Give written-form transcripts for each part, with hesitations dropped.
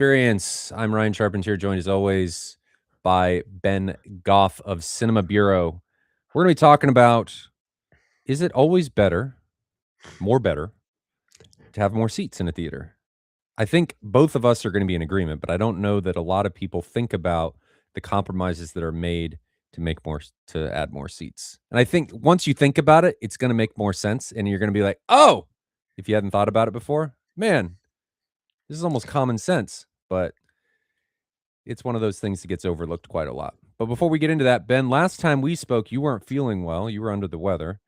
Experience. I'm Ryan Charpentier, joined as always by Ben Goff of Cinema Buro. We're going to be talking about, is it always better, more better, to have more seats in a theater? I think both of us are going to be in agreement, but I don't know that a lot of people think about the compromises that are made to add more seats. And I think once you think about it, it's going to make more sense, and you're going to be like, oh, if you hadn't thought about it before, man, this is almost common sense. But it's one of those things that gets overlooked quite a lot. But before we get into that, Ben, last time we spoke, you weren't feeling well. You were under the weather. Are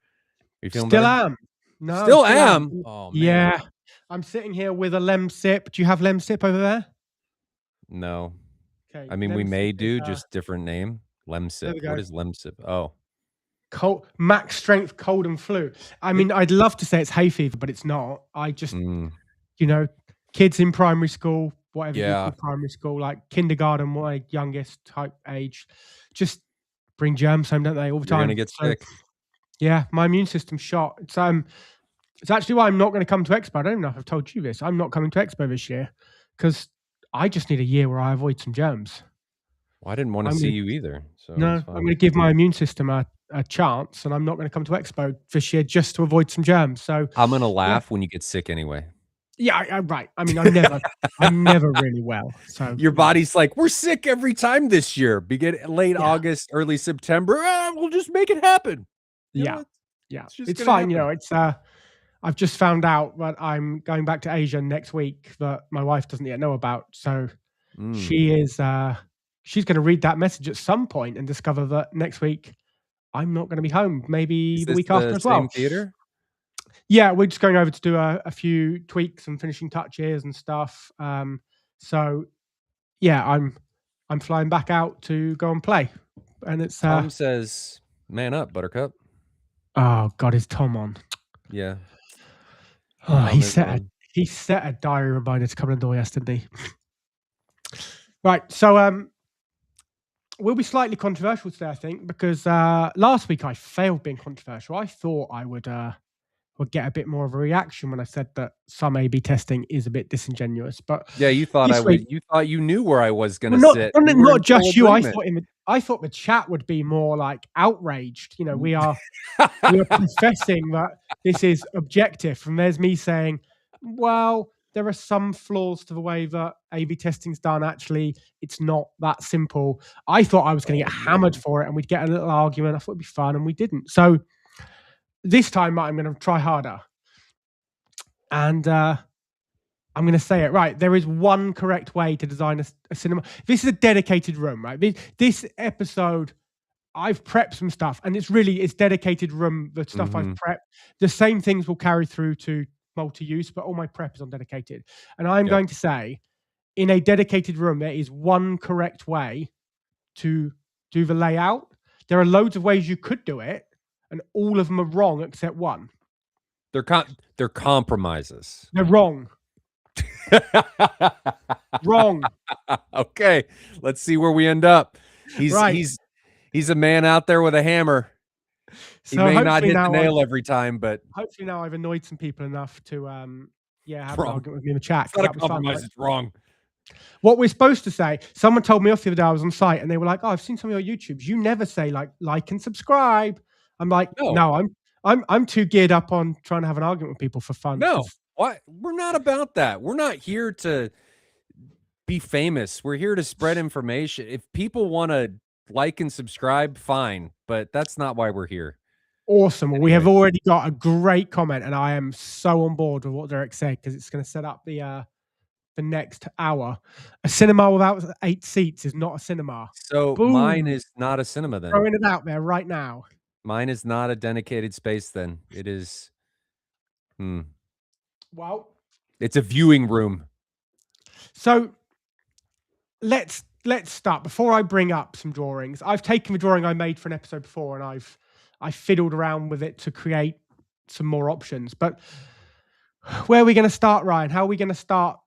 you feeling Still better? am. No, Still am? Oh, man. Yeah. I'm sitting here with a Lemsip. Do you have Lemsip over there? No. Okay. I mean, we may do, just different name. Lemsip. What is Lemsip? Oh. Cold, max strength cold and flu. I mean, I'd love to say it's hay fever, but it's not. I just, kids in primary school, whatever you call primary school, like kindergarten, my youngest type age, just bring germs home, don't they, all the time? You're gonna get sick. Yeah, my immune system's shot. It's actually why I'm not going to come to Expo. I don't even know if I've told you this. I'm not coming to Expo this year because I just need a year where I avoid some germs. Well, I didn't want to see you either. So no, I'm going to give my immune system a chance, and I'm not going to come to Expo this year just to avoid some germs. So I'm going to laugh when you get sick anyway. Yeah, right. I mean, I'm never really well. So your body's like, we're sick every time this year. Begin late August, early September. We'll just make it happen. Yeah. It's fine. Happen. It's I've just found out that I'm going back to Asia next week that my wife doesn't yet know about. So she's going to read that message at some point and discover that next week I'm not going to be home. Maybe the week after as well. Same theater? Yeah, we're just going over to do a few tweaks and finishing touches and stuff. So yeah, I'm flying back out to go and play. And it's Tom says, "Man up, Buttercup." Oh God, is Tom on? Yeah. Oh, he set a diary reminder to come on the door yesterday. Right, so we'll be slightly controversial today, I think, because last week I failed being controversial. I thought I would get a bit more of a reaction when I said that some A/B testing is a bit disingenuous. But yeah, you thought you thought you knew where I was going to sit. Not just you. I thought the chat would be more like outraged. You know, we are confessing that this is objective, and there's me saying, well, there are some flaws to the way that A/B testing's done. Actually, it's not that simple. I thought I was going to get hammered for it, and we'd get a little argument. I thought it'd be fun, and we didn't. So this time I'm going to try harder. And I'm going to say it right. There is one correct way to design a cinema. This is a dedicated room, right? This episode, I've prepped some stuff, and it's dedicated room, the stuff I've prepped. The same things will carry through to multi-use, but all my prep is on dedicated. And I'm going to say, in a dedicated room, there is one correct way to do the layout. There are loads of ways you could do it, and all of them are wrong except one. They're compromises. They're wrong. Wrong. Okay, let's see where we end up. He's a man out there with a hammer. He may not hit the nail every time, but hopefully now I've annoyed some people enough to have an argument with me in the chat. It's not a compromise. It's wrong. What we're supposed to say, someone told me off the other day, I was on site, and they were like, "Oh, I've seen some of your YouTubes. You never say like and subscribe." I'm like, no, I'm too geared up on trying to have an argument with people for fun. No, what? We're not about that. We're not here to be famous. We're here to spread information. If people want to like and subscribe, fine, but that's not why we're here. Awesome. Anyway. We have already got a great comment, and I am so on board with what Derek said because it's going to set up the next hour. A cinema without 8 seats is not a cinema. So mine is not a cinema then. Throwing it out there right now. Mine is not a dedicated space then. It is well, it's a viewing room. So let's start. Before I bring up some drawings, I've taken the drawing I made for an episode before and I fiddled around with it to create some more options. But where are we going to start, Ryan? How are we going to start?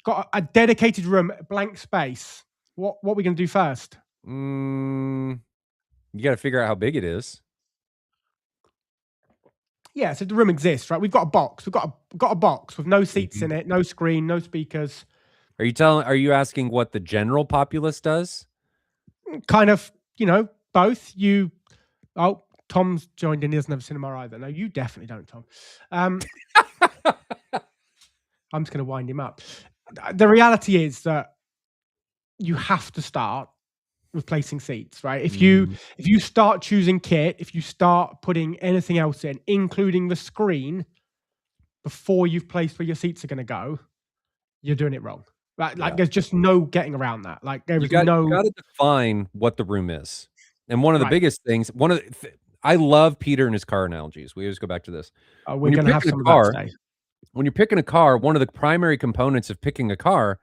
Got a dedicated room, blank space. What are we going to do first? You got to figure out how big it is. Yeah, so the room exists, right? We've got a box. We've got a box with no seats in it, no screen, no speakers. Are you asking what the general populace does? Kind of, both. Tom's joined in. He doesn't have a cinema either. No, you definitely don't, Tom. I'm just going to wind him up. The reality is that you have to start replacing seats, right? If you start choosing kit, if you start putting anything else in, including the screen, before you've placed where your seats are going to go, you're doing it wrong. Right? Like, there's just no getting around that. Like, you got to define what the room is. And one of the biggest things, I love Peter and his car analogies. We always go back to this. We're going to have some of that today. When you're picking a car, one of the primary components of picking a car,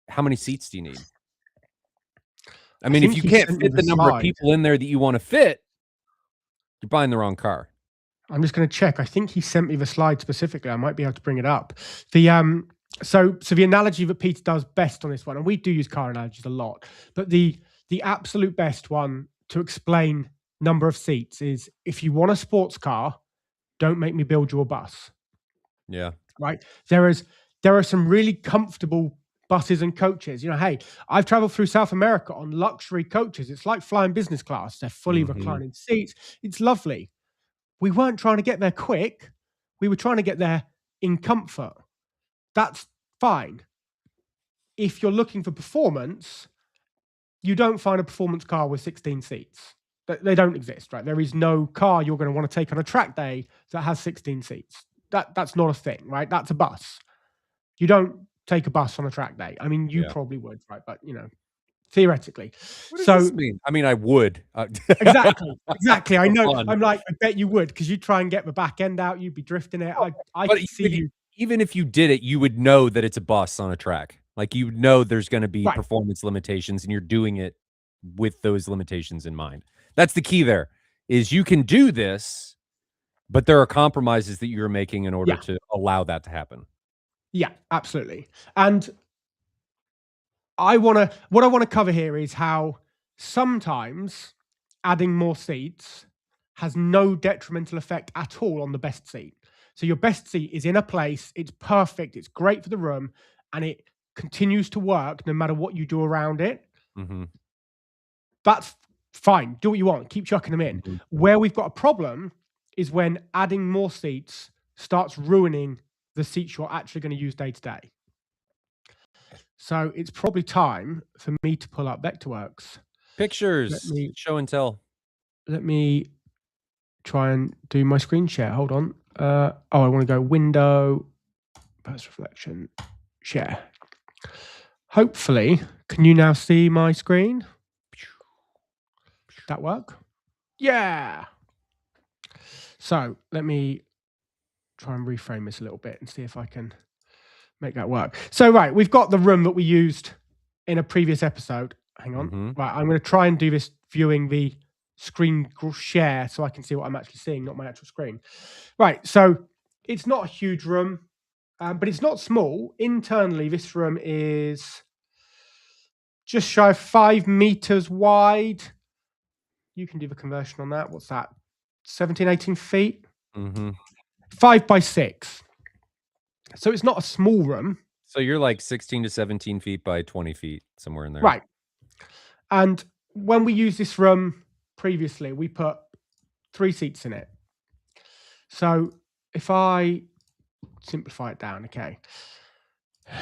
how many seats do you need? I mean, if you can't fit the number of people in there that you want to fit, you're buying the wrong car. I'm just going to check. I think he sent me the slide specifically. I might be able to bring it up. So the analogy that Peter does best on this one, and we do use car analogies a lot, but the absolute best one to explain number of seats is, if you want a sports car, don't make me build you a bus. Yeah. Right. There are some really comfortable buses and coaches. Hey, I've traveled through South America on luxury coaches. It's like flying business class. They're fully reclining seats. It's lovely. We weren't trying to get there quick. We were trying to get there in comfort. That's fine. If you're looking for performance, you don't find a performance car with 16 seats. They don't exist, right? There is no car you're going to want to take on a track day that has 16 seats. That's not a thing, right? That's a bus. You don't take a bus on a track day. I mean, you probably would, right? But, theoretically. What does this mean? I mean, I would. Exactly. I know. I'm like, I bet you would, because you'd try and get the back end out. You'd be drifting it. I can see you. Even if you did it, you would know that it's a bus on a track. Like, you know there's going to be performance limitations, and you're doing it with those limitations in mind. That's the key there, is you can do this, but there are compromises that you're making in order to allow that to happen. Yeah, absolutely. And what I want to cover here is how sometimes adding more seats has no detrimental effect at all on the best seat. So your best seat is in a place, it's perfect, it's great for the room, and it continues to work no matter what you do around it. That's fine. Do what you want. Keep chucking them in. Where we've got a problem is when adding more seats starts ruining the seats you're actually going to use day to day. So it's probably time for me to pull up Vectorworks. Pictures. Show and tell. Let me try and do my screen share. Hold on. I want to go window, burst reflection, share. Hopefully, can you now see my screen? That work? Yeah. So let me try and reframe this a little bit and see if I can make that work. So, right, we've got the room that we used in a previous episode. Hang on. Right, I'm going to try and do this viewing the screen share so I can see what I'm actually seeing, not my actual screen. Right, so it's not a huge room, but it's not small. Internally, this room is just shy of 5 meters wide. You can do the conversion on that. What's that? 17, 18 feet? 5 by 6. So it's not a small room. So you're like 16 to 17 feet by 20 feet, somewhere in there. Right. And when we used this room previously, we put 3 seats in it. So if I simplify it down, okay.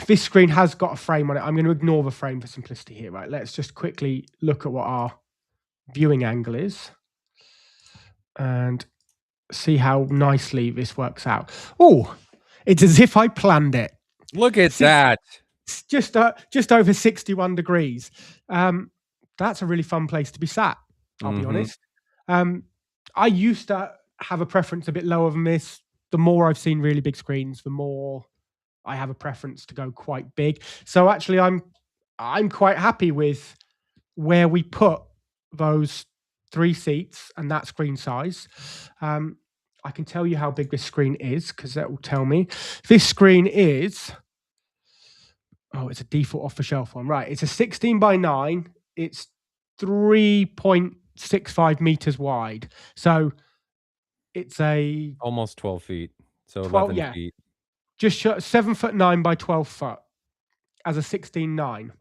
This screen has got a frame on it. I'm going to ignore the frame for simplicity here, right? Let's just quickly look at what our viewing angle is and see how nicely this works out. Oh, it's as if I planned it. Look at that. It's just over 61 degrees. That's a really fun place to be sat, I'll be honest. I used to have a preference a bit lower than this. The more I've seen really big screens, the more I have a preference to go quite big. So actually, I'm quite happy with where we put those 3 seats and that screen size. I can tell you how big this screen is because that will tell me. This screen is, it's a default off-the-shelf one. Right, it's a 16 by 9. It's 3.65 meters wide. So it's almost 12 feet. So 11 feet. Just 7'9" by 12 foot. as a 16:9,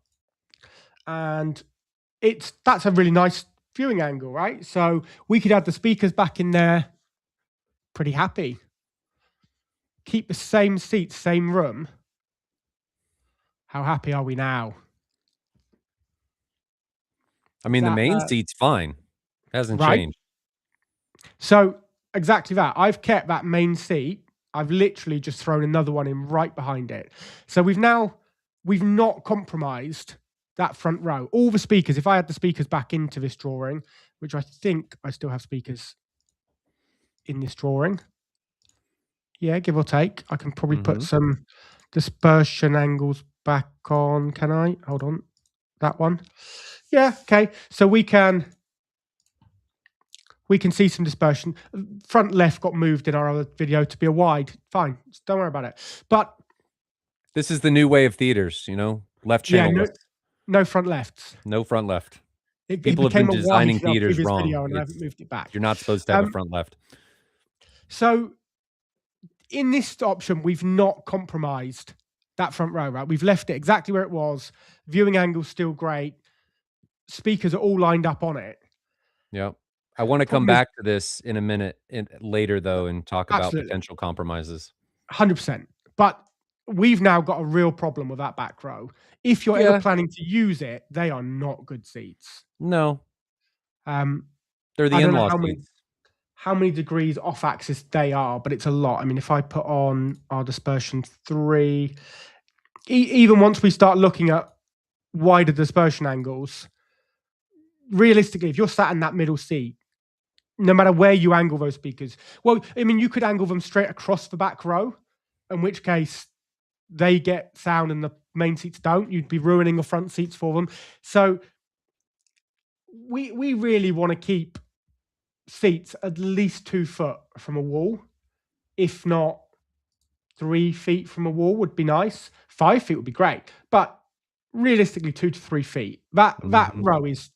and that's a really nice viewing angle, right? So we could add the speakers back in there. Pretty happy. Keep the same seats, same room. How happy are we now? I mean, the main seat's fine. Hasn't changed. So exactly that. I've kept that main seat. I've literally just thrown another one in right behind it. So we've not compromised that front row. All the speakers, if I had the speakers back into this drawing, which I think I still have speakers in this drawing. Yeah, give or take. I can probably put some dispersion angles back on. Can I? Hold on. That one. Yeah, okay. So we can see some dispersion. Front left got moved in our other video to be a wide. Fine. Don't worry about it. But this is the new way of theaters, you know? Left channel. Yeah, no front lefts. No front left. People have been designing theaters wrong. Video and I haven't moved it back. You're not supposed to have a front left. So in this option, we've not compromised that front row, right? We've left it exactly where it was. Viewing angle's still great. Speakers are all lined up on it. Yep. I want to come back to this in a minute later, though, and talk about potential compromises. 100%. But we've now got a real problem with that back row. If you're ever planning to use it, they are not good seats. No. They're the in-law seats. How many degrees off axis they are, but it's a lot. I mean, if I put on our dispersion 3, even once we start looking at wider dispersion angles, realistically, if you're sat in that middle seat, no matter where you angle those speakers, well, I mean, you could angle them straight across the back row, in which case they get sound and the main seats don't. You'd be ruining the front seats for them. So we really want to keep seats at least 2 foot from a wall, if not 3 feet from a wall would be nice. 5 feet would be great, but realistically 2 to 3 feet. That row is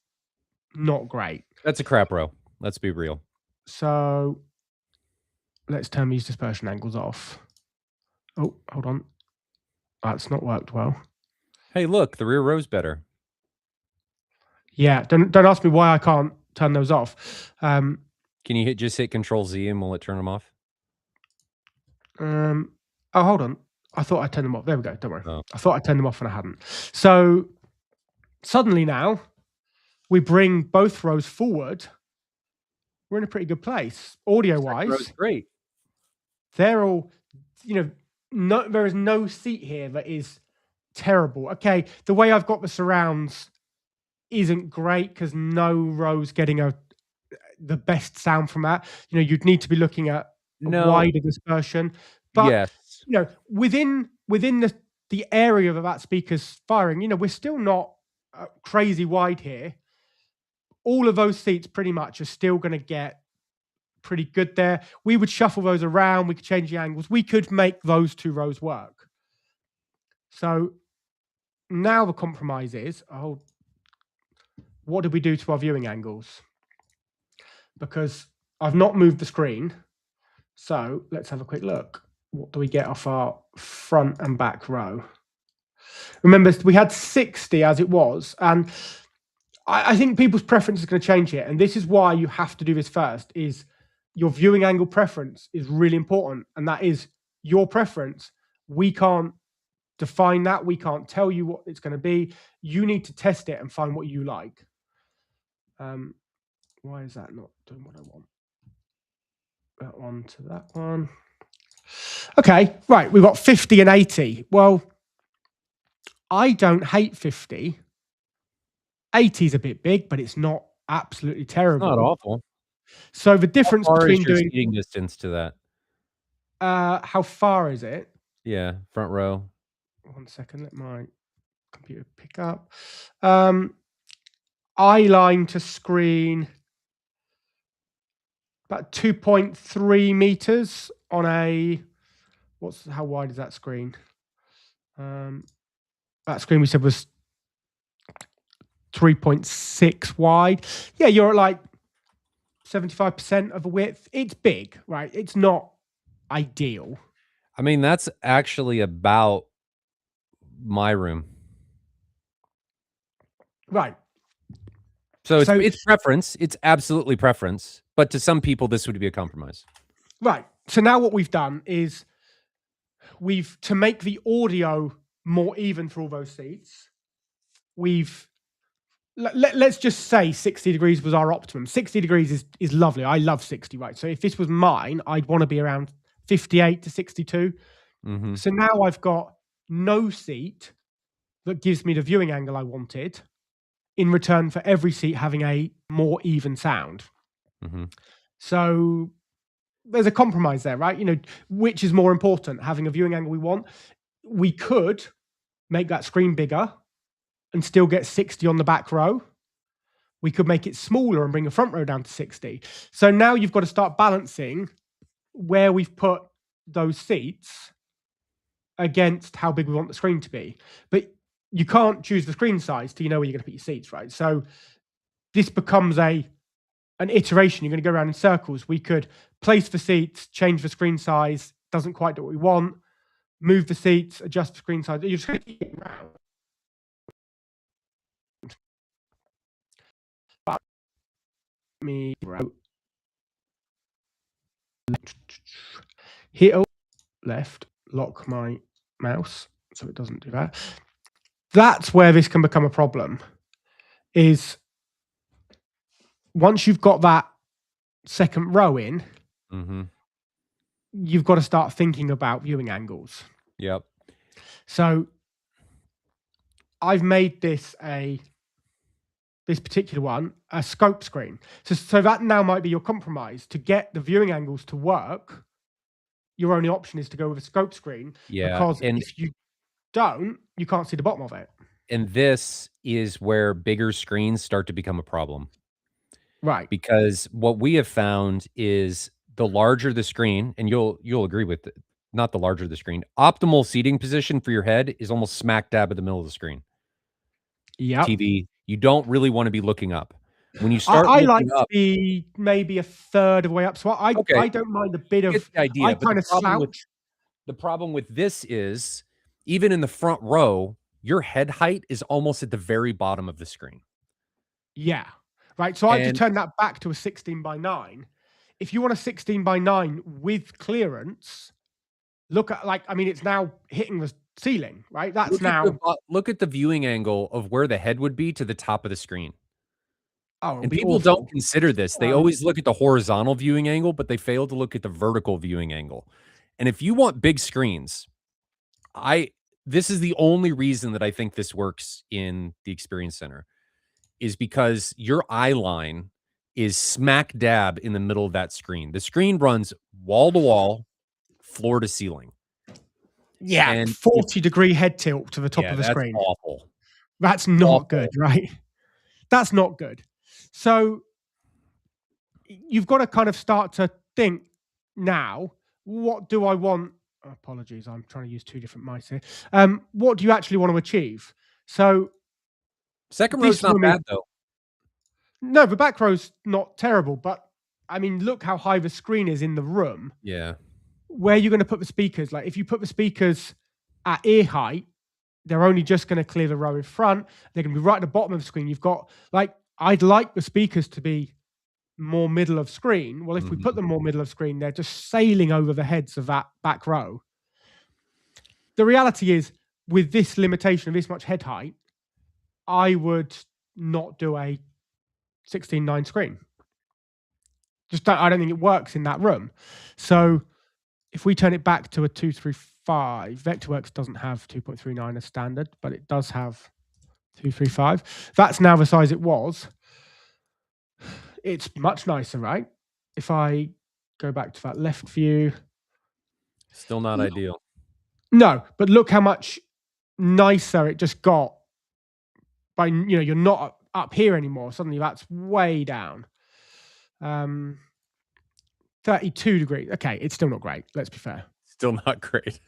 not great. That's a crap row. Let's be real. So let's turn these dispersion angles off. Oh, hold on. That's not worked well. Hey, look, the rear row's better. Yeah, don't ask me why I can't turn those off. Can you just hit Control Z and will it turn them off? Oh, hold on. I thought I turned them off. There we go. Don't worry. Oh. I thought I turned them off and I hadn't. So suddenly now we bring both rows forward. We're in a pretty good place, audio-wise. Great. They're all, there is no seat here that is terrible. Okay, the way I've got the surrounds isn't great because no row's getting the best sound from that. You'd need to be looking at wider dispersion. But within the area of that speaker's firing, we're still not crazy wide here. All of those seats pretty much are still going to get pretty good there. We would shuffle those around. We could change the angles. We could make those 2 rows work. So now the compromise is, what did we do to our viewing angles? Because I've not moved the screen. So let's have a quick look. What do we get off our front and back row? Remember, we had 60 as it was. And I think people's preference is going to change here. And this is why you have to do this first, is your viewing angle preference is really important. And that is your preference. We can't define that. We can't tell you what it's going to be. You need to test it and find what you like. Why is that not doing what I want? That one to that one. Okay, right. We've got 50 and 80. Well, I don't hate 50. 80 is a bit big, but it's not absolutely terrible. It's not awful. So the difference between doing seating distance to that. How far is it? Yeah, front row. 1 second, let my computer pick up. Eye line to screen, about 2.3 meters on a. How wide is that screen? That screen we said was 3.6 wide. Yeah, you're at like 75% of the width. It's big, right? It's not ideal. I mean, that's actually about my room. Right. So it's preference. It's absolutely preference. But to some people, this would be a compromise. Right. So now what we've done is to make the audio more even for all those seats, let's just say 60 degrees was our optimum. 60 degrees is lovely. I love 60, right? So if this was mine, I'd want to be around 58 to 62. Mm-hmm. So now I've got no seat that gives me the viewing angle I wanted in return for every seat having a more even sound. Mm-hmm. So there's a compromise there, right? You know, which is more important, having a viewing angle we want? We could make that screen bigger and still get 60 on the back row. We could make it smaller and bring the front row down to 60. So now you've got to start balancing where we've put those seats against how big we want the screen to be. But you can't choose the screen size till you know where you're going to put your seats, right? So this becomes an iteration. You're going to go around in circles. We could place the seats, change the screen size, doesn't quite do what we want, move the seats, adjust the screen size. You're just going to keep it around. Hit left, lock my mouse so it doesn't do that. That's where this can become a problem, is once you've got that second row in, Mm-hmm. you've got to start thinking about viewing angles. Yep. So I've made this particular one a scope screen. So that now might be your compromise. To get the viewing angles to work, your only option is to go with a scope screen. Yeah. Because if you don't, you can't see the bottom of it. And this is where bigger screens start to become a problem. Right. Because what we have found is the larger the screen, and you'll agree with it, not the larger the screen, optimal seating position for your head is almost smack dab at the middle of the screen. Yeah. TV, you don't really want to be looking up. When you start I looking like up, to be maybe a third of the way up. So I don't mind a bit of the idea, I kind of slouch. The problem with this is, even in the front row, your head height is almost at the very bottom of the screen. Yeah. Right. So I just turn that back to a 16 by 9. If you want a 16 by 9 with clearance, look at it's now hitting the ceiling, right? That's look at the viewing angle of where the head would be to the top of the screen. Oh, and people don't consider this. They always look at the horizontal viewing angle, but they fail to look at the vertical viewing angle. And if you want big screens, this is the only reason that I think this works in the Experience Center, is because your eye line is smack dab in the middle of that screen. The screen runs wall to wall, floor to ceiling. Yeah, and 40-degree head tilt to the top of the screen. That's awful. That's not good, right? That's not good. So you've got to kind of start to think now, what do I want? Apologies, I'm trying to use two different mice here. What do you actually want to achieve? So second row's not bad, though. No, the back row's not terrible, but I mean, look how high the screen is in the room. Yeah. Where are you going to put the speakers? Like, if you put the speakers at ear height, they're only just going to clear the row in front. They're going to be right at the bottom of the screen. You've got, I'd like the speakers to be more middle of screen. Well, if we put them more middle of screen, they're just sailing over the heads of that back row. The reality is, with this limitation of this much head height, I would not do a 16:9 screen. I don't think it works in that room. So if we turn it back to a 235, Vectorworks doesn't have 2.39 as standard, but it does have 235. That's now the size it was. It's much nicer, right? If I go back to that left view. Still not ideal. No, but look how much nicer it just got by, you're not up here anymore. Suddenly that's way down. 32 degrees. Okay, it's still not great. Let's be fair. Still not great.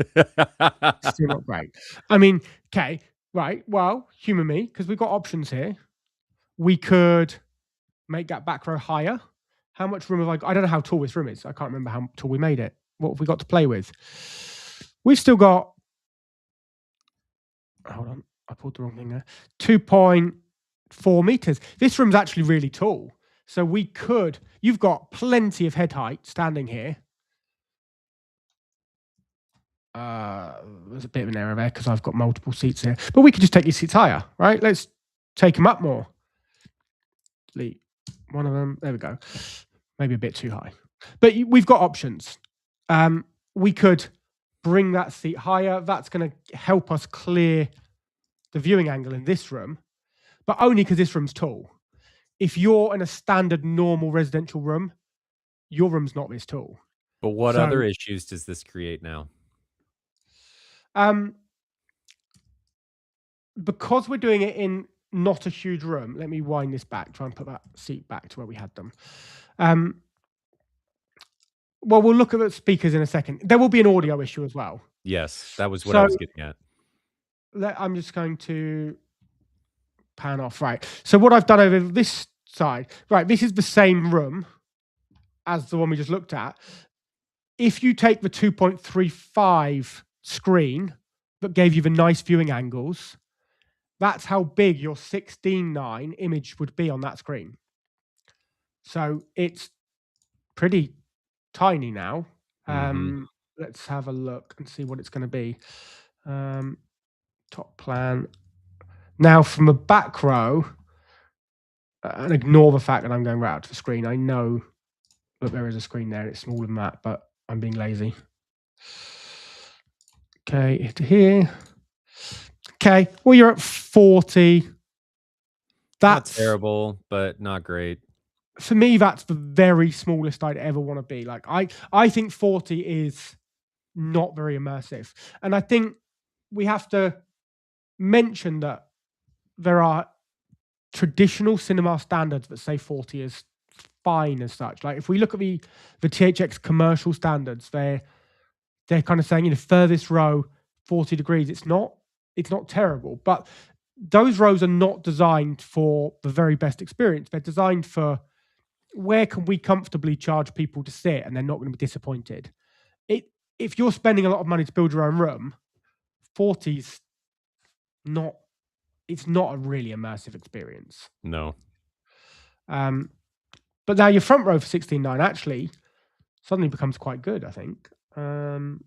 Still not great. I mean, okay, right. Well, humor me, because we've got options here. We could make that back row higher. How much room have I got? I don't know how tall this room is. I can't remember how tall we made it. What have we got to play with? We've still got, hold on, I pulled the wrong thing there. 4 meters. This room's actually really tall. So you've got plenty of head height standing here. There's a bit of an error there because I've got multiple seats here. But we could just take these seats higher, right? Let's take them up more. Delete one of them. There we go. Maybe a bit too high. But we've got options. We could bring that seat higher. That's going to help us clear the viewing angle in this room, but only because this room's tall. If you're in a standard normal residential room, your room's not this tall. But what other issues does this create now? Because we're doing it in not a huge room, let me wind this back, try and put that seat back to where we had them. Well, we'll look at the speakers in a second. There will be an audio issue as well. Yes, that was what I was getting at. I'm just going to pan off. Right. So what I've done over this side, right, this is the same room as the one we just looked at. If you take the 2.35 screen that gave you the nice viewing angles, that's how big your 16:9 image would be on that screen. So it's pretty tiny now. Let's have a look and see what it's going to be. Top plan. Now from the back row, and ignore the fact that I'm going right out to the screen. I know that there is a screen there and it's smaller than that, but I'm being lazy. Okay, to here. Okay, well, you're at 40. That's not terrible, but not great. For me, that's the very smallest I'd ever want to be. Like, I think 40 is not very immersive. And I think we have to mention that there are traditional cinema standards that say 40 is fine as such. Like, if we look at the THX commercial standards, they're kind of saying, furthest row, 40 degrees. It's not terrible, but those rows are not designed for the very best experience. They're designed for where can we comfortably charge people to sit and they're not going to be disappointed. If you're spending a lot of money to build your own room, 40's it's not a really immersive experience. No. But now your front row for 16:9 actually suddenly becomes quite good, I think. Grab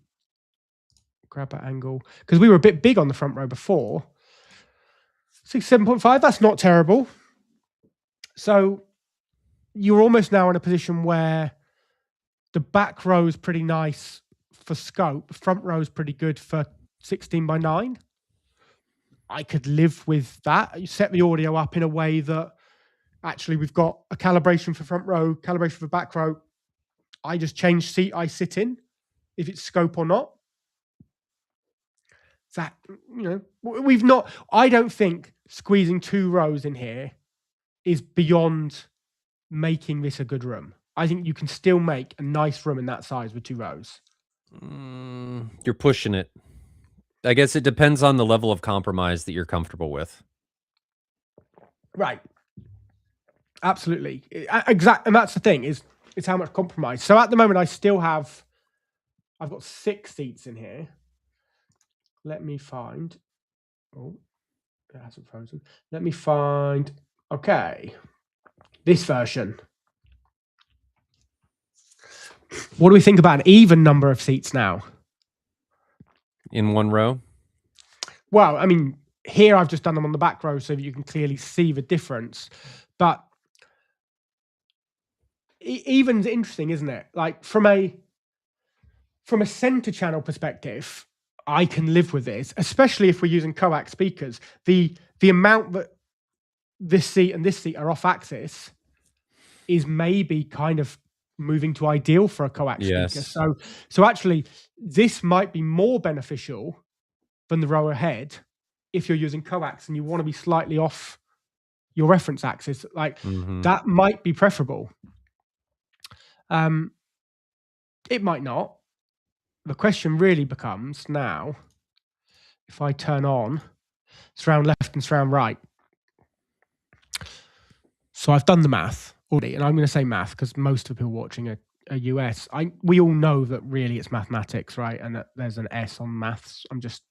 that angle. Because we were a bit big on the front row before. 7.5, that's not terrible. So you're almost now in a position where the back row is pretty nice for scope. The front row is pretty good for 16:9. I could live with that. You set the audio up in a way that actually we've got a calibration for front row, calibration for back row. I just change seat I sit in, if it's scope or not. That, I don't think squeezing 2 rows in here is beyond making this a good room. I think you can still make a nice room in that size with 2 rows. You're pushing it. I guess it depends on the level of compromise that you're comfortable with. Right. Absolutely. Exactly. And that's the thing, is how much compromise. So at the moment, I've got 6 seats in here. Let me find. Oh, it hasn't frozen. Let me find. Okay. This version. What do we think about an even number of seats now? In one row? Well, I mean, here I've just done them on the back row so that you can clearly see the difference. But even's interesting, isn't it? Like, from a center channel perspective, I can live with this, especially if we're using coax speakers. The amount that this seat and this seat are off axis is maybe kind of moving to ideal for a coax speaker. So actually, this might be more beneficial than the row ahead if you're using coax and you want to be slightly off your reference axis. Like, that might be preferable. It might not. The question really becomes now, if I turn on surround left and surround right. So I've done the math already, and I'm going to say math because most of the people watching are US. We all know that really it's mathematics, right? And that there's an S on maths. I'm just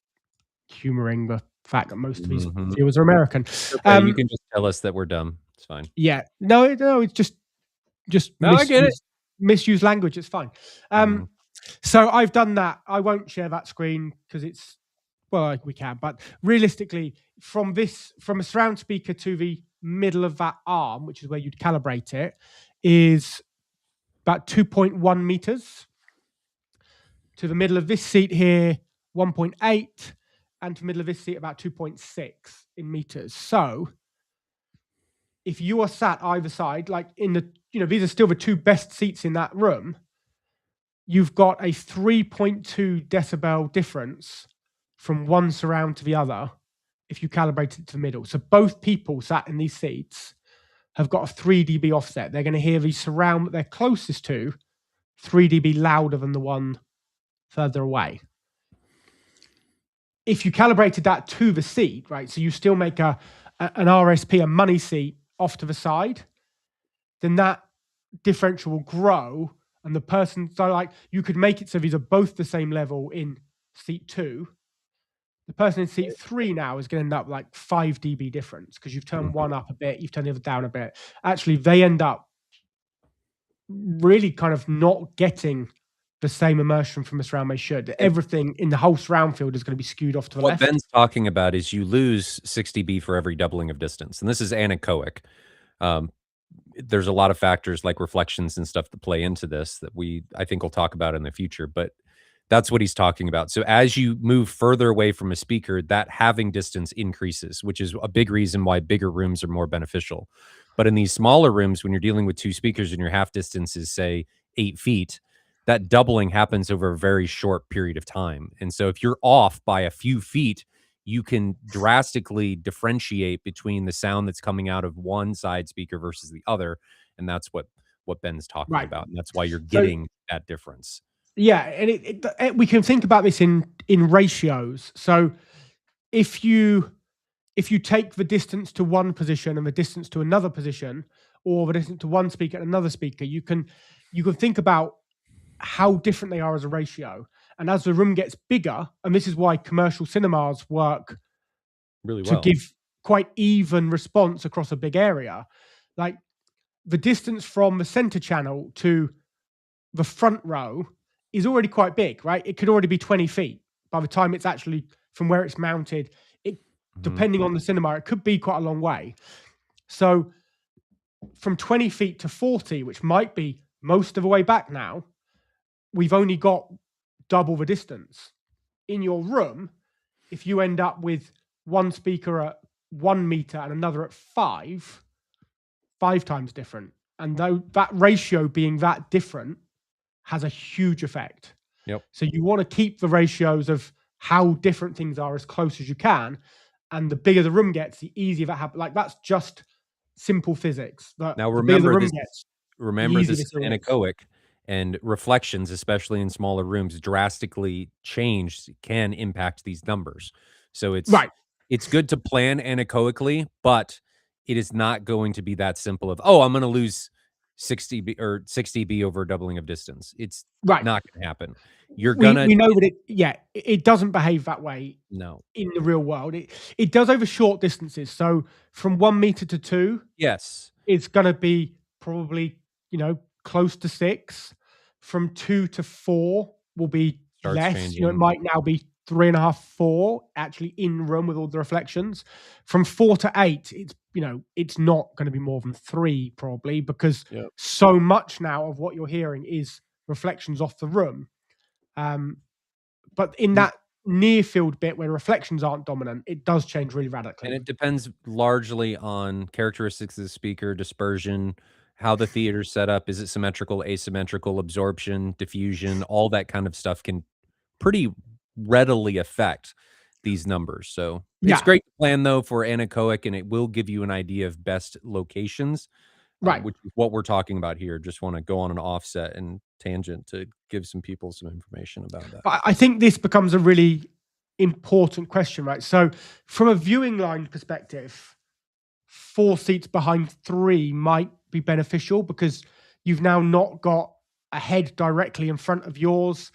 humoring the fact that most of his Mhm. viewers are American. Okay, you can just tell us that we're dumb. It's fine. Yeah. No, it's just No, I get it. misused language. It's fine. So I've done that. I won't share that screen because it's, well, we can, but realistically, from a surround speaker to the middle of that arm, which is where you'd calibrate it, is about 2.1 meters. To the middle of this seat here, 1.8, and to the middle of this seat, about 2.6 in meters. So if you are sat either side, like in the, these are still the two best seats in that room, you've got a 3.2 decibel difference from one surround to the other if you calibrate it to the middle. So both people sat in these seats have got a 3 dB offset. They're going to hear the surround that they're closest to 3 dB louder than the one further away. If you calibrated that to the seat, right, so you still make an RSP, a money seat, off to the side, then that differential will grow, and the person, so like you could make it so these are both the same level in seat 2. The person in seat 3 now is going to end up like 5 dB difference because you've turned one up a bit, you've turned the other down a bit. Actually, they end up really kind of not getting the same immersion from the surround they should. Everything in the whole surround field is going to be skewed off to the left. What Ben's talking about is you lose 6 dB for every doubling of distance, and this is anechoic. There's a lot of factors like reflections and stuff that play into this that I think we'll talk about in the future, but that's what he's talking about. So as you move further away from a speaker, that halving distance increases, which is a big reason why bigger rooms are more beneficial. But in these smaller rooms, when you're dealing with two speakers and your half distance is, say, 8 feet, that doubling happens over a very short period of time. And so if you're off by a few feet, you can drastically differentiate between the sound that's coming out of one side speaker versus the other. And that's what Ben's talking about. And that's why you're getting that difference. Yeah, and we can think about this in ratios. So if you take the distance to one position and the distance to another position, or the distance to one speaker and another speaker, you can think about how different they are as a ratio. And as the room gets bigger, and this is why commercial cinemas work really well to give quite even response across a big area, like the distance from the center channel to the front row is already quite big, right? It could already be 20 feet by the time it's actually from where it's mounted. Depending on the cinema, it could be quite a long way. So from 20 feet to 40, which might be most of the way back now, we've only got double the distance. In your room, if you end up with one speaker at 1 meter and another at 5 times different. And though that ratio being that different has a huge effect. Yep. So you want to keep the ratios of how different things are as close as you can. And the bigger the room gets, the easier that happens. Like that's just simple physics. Now remember this is anechoic, and reflections, especially in smaller rooms, drastically can impact these numbers. So it's good to plan anechoically, but it is not going to be that simple of, I'm going to lose 6 dB or 6 dB over a doubling of distance. It's not going to happen. You're gonna. We know that it doesn't behave that way. No, in the real world, it does over short distances. So from 1 meter to 2, yes, it's going to be probably close to 6. From 2 to 4 will be less. Changing. It might now be 3.5, 4 actually in room with all the reflections. From 4 to 8, it's not going to be more than 3 probably, because so much now of what you're hearing is reflections off the room. But in that near field bit where reflections aren't dominant, it does change really radically. And it depends largely on characteristics of the speaker, dispersion, how the theater's set up. Is it symmetrical, asymmetrical, absorption, diffusion? All that kind of stuff can pretty readily affect these numbers. So it's great to plan though for anechoic, and it will give you an idea of best locations, which is what we're talking about here. Just want to go on an offset and tangent to give some people some information about that. But I think this becomes a really important question, right? So from a viewing line perspective, 4 seats behind 3 might be beneficial because you've now not got a head directly in front of yours.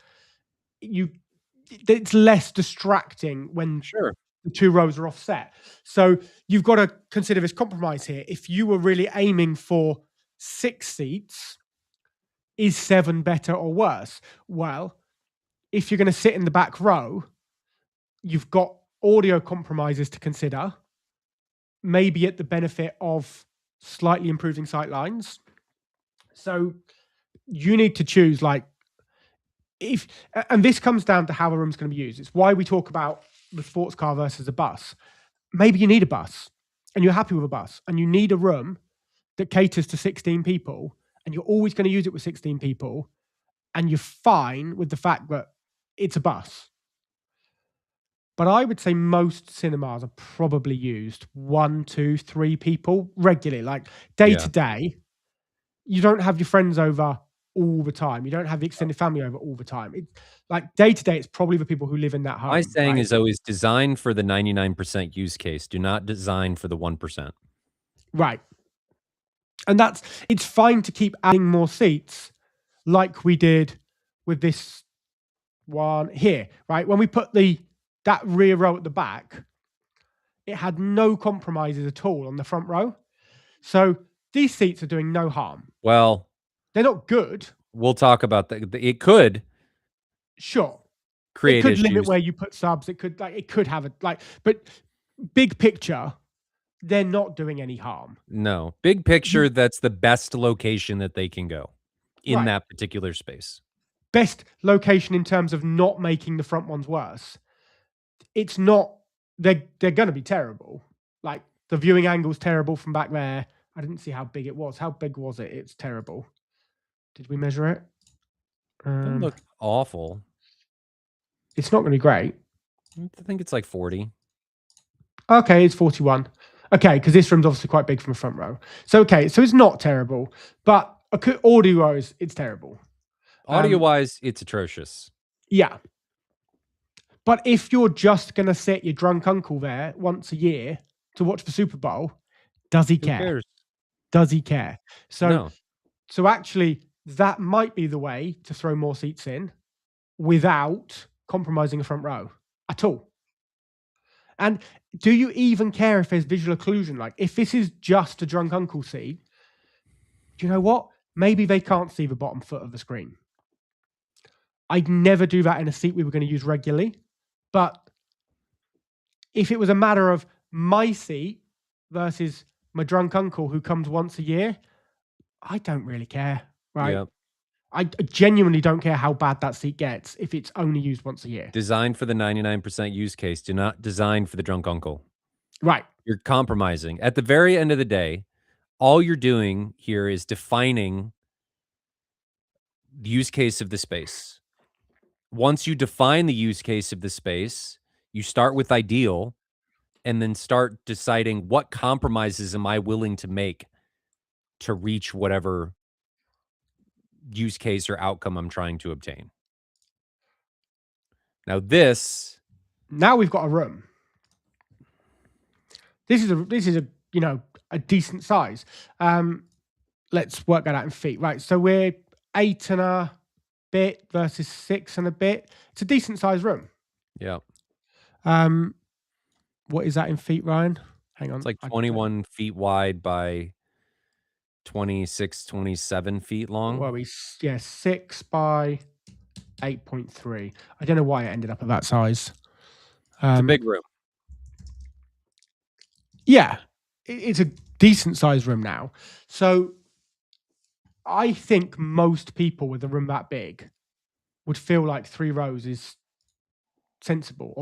It's less distracting when the two rows are offset. So you've got to consider this compromise here. If you were really aiming for 6 seats, is 7 better or worse? Well, if you're going to sit in the back row, you've got audio compromises to consider, maybe at the benefit of slightly improving sight lines. So you need to choose, like, and this comes down to how a room's going to be used. It's why we talk about the sports car versus a bus. Maybe you need a bus and you're happy with a bus, and you need a room that caters to 16 people, and you're always going to use it with 16 people, and you're fine with the fact that it's a bus. But I would say most cinemas are probably used 1, 2, 3 people regularly, like day to day. You don't have your friends over all the time. You don't have the extended family over all the time. It's like day to day, it's probably the people who live in that home. My saying is always design for the 99% use case. Do not design for the 1%. Right. And it's fine to keep adding more seats like we did with this one here, right? When we put that rear row at the back, it had no compromises at all on the front row. So these seats are doing no harm. Well, they're not good. We'll talk about that. It could. Sure. Create it could issues. limit where you put subs. It could have but big picture, they're not doing any harm. No. Big picture, that's the best location that they can go in that particular space. Best location in terms of not making the front ones worse. It's not, they're going to be terrible. Like, the viewing angle's terrible from back there. I didn't see how big it was. How big was it? It's terrible. Did we measure it? It looked awful. It's not going to be great. I think it's like 40. Okay, it's 41. Okay, because this room's obviously quite big from the front row. So, okay, so it's not terrible, but audio-wise, it's terrible. Audio-wise, it's atrocious. Yeah. But if you're just going to sit your drunk uncle there once a year to watch the Super Bowl, does he care? Who cares? Does he care? So, no. So actually, that might be the way to throw more seats in without compromising a front row at all. And do you even care if there's visual occlusion? Like, if this is just a drunk uncle seat, do you know what? Maybe they can't see the bottom foot of the screen. I'd never do that in a seat we were going to use regularly. But if it was a matter of my seat versus my drunk uncle who comes once a year, I don't really care, right? Yep. I genuinely don't care how bad that seat gets if it's only used once a year. Design for the 99% use case. Do not design for the drunk uncle. Right. You're compromising. At the very end of the day, all you're doing here is defining the use case of the space. Once you define the use case of the space, you start with ideal and then start deciding what compromises am I willing to make to reach whatever use case or outcome I'm trying to obtain. Now we've got a room. This is a decent size. Let's work that out in feet. Right. So we're 8 and a bit versus 6 and a bit. It's a decent sized room. Yeah. What is that in feet, Ryan? Hang on. It's like 21 feet wide by 26, 27 feet long. Well, 6 by 8.3. I don't know why it ended up at that size. It's a big room. Yeah, it's a decent sized room now. So I think most people with a room that big would feel like 3 rows is sensible.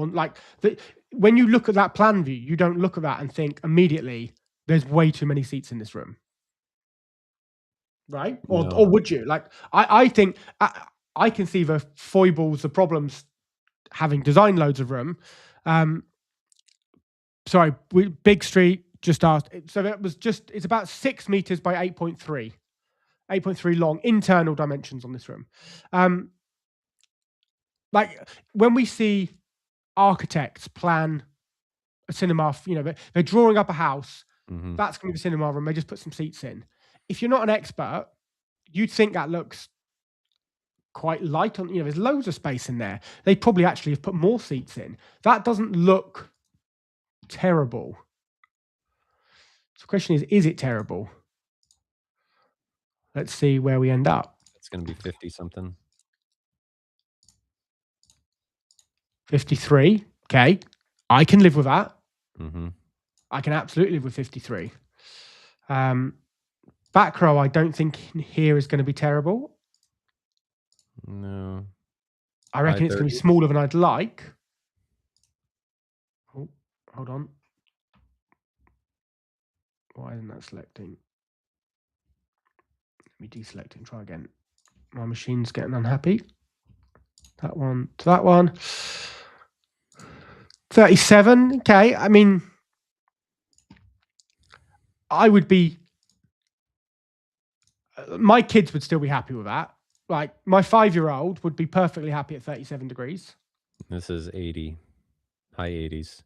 When you look at that plan view, you don't look at that and think immediately there's way too many seats in this room. Right? Or would you? Like, I think I can see the foibles, the problems having design loads of room. Sorry, Big Street just asked. So it's about 6 meters by 8.3. 8.3 long internal dimensions on this room. Like, when we see architects plan a cinema, they're drawing up a house. Mm-hmm. That's going to be the cinema room. They just put some seats in. If you're not an expert, you'd think that looks quite light on, there's loads of space in there. They probably actually have put more seats in. That doesn't look terrible. So the question is it terrible? Let's see where we end up. It's going to be 50 something. 53. Okay. I can live with that. Mm-hmm. I can absolutely live with 53. Back row, I don't think here is going to be terrible. No. I reckon it's going to be smaller than I'd like. Oh, hold on. Why isn't that selecting? Let me deselect and try again. My machine's getting unhappy. That one to that one. 37. Okay. I mean, I would be... my kids would still be happy with that. Like, my 5-year-old would be perfectly happy at 37 degrees. This is 80. High 80s.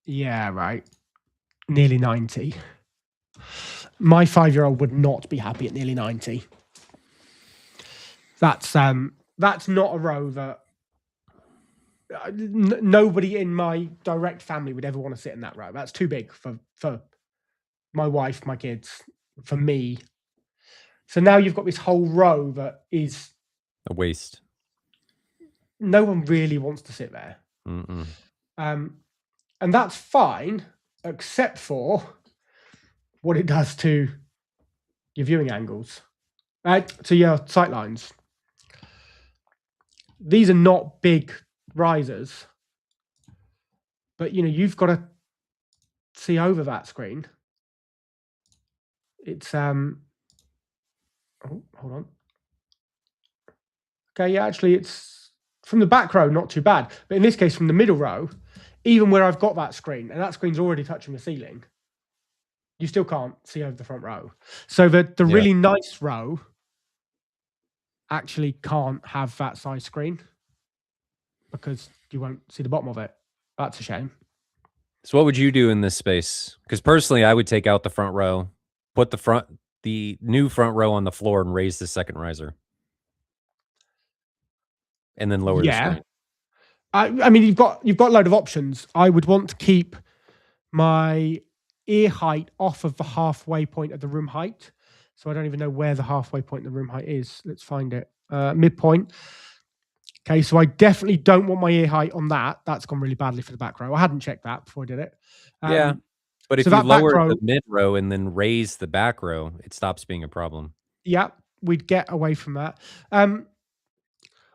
Yeah, right. Nearly 90. My 5-year-old would not be happy at nearly 90. That's not a row that nobody in my direct family would ever want to sit in that row. That's too big for my wife, my kids, for me. So now you've got this whole row that is a waste. No one really wants to sit there. Mm-mm. And that's fine, except for what it does to your viewing angles, to your sight lines. These are not big risers, but you've got to see over that screen. It's oh, hold on. Okay, yeah, actually it's from the back row, not too bad. But in this case, from the middle row, even where I've got that screen, and that screen's already touching the ceiling, you still can't see over the front row. So the really nice row actually can't have that size screen because you won't see the bottom of it. That's a shame. So what would you do in this space? Because personally, I would take out the front row, put the new front row on the floor and raise the second riser. And then lower the screen. I mean, you've got a load of options. I would want to keep my ear height off of the halfway point of the room height. So I don't even know where the halfway point of the room height is. Let's find it. Midpoint. Okay, so I definitely don't want my ear height on that. That's gone really badly for the back row. I hadn't checked that before I did it. Yeah, but if you lower the mid row and then raise the back row, it stops being a problem. Yeah, we'd get away from that.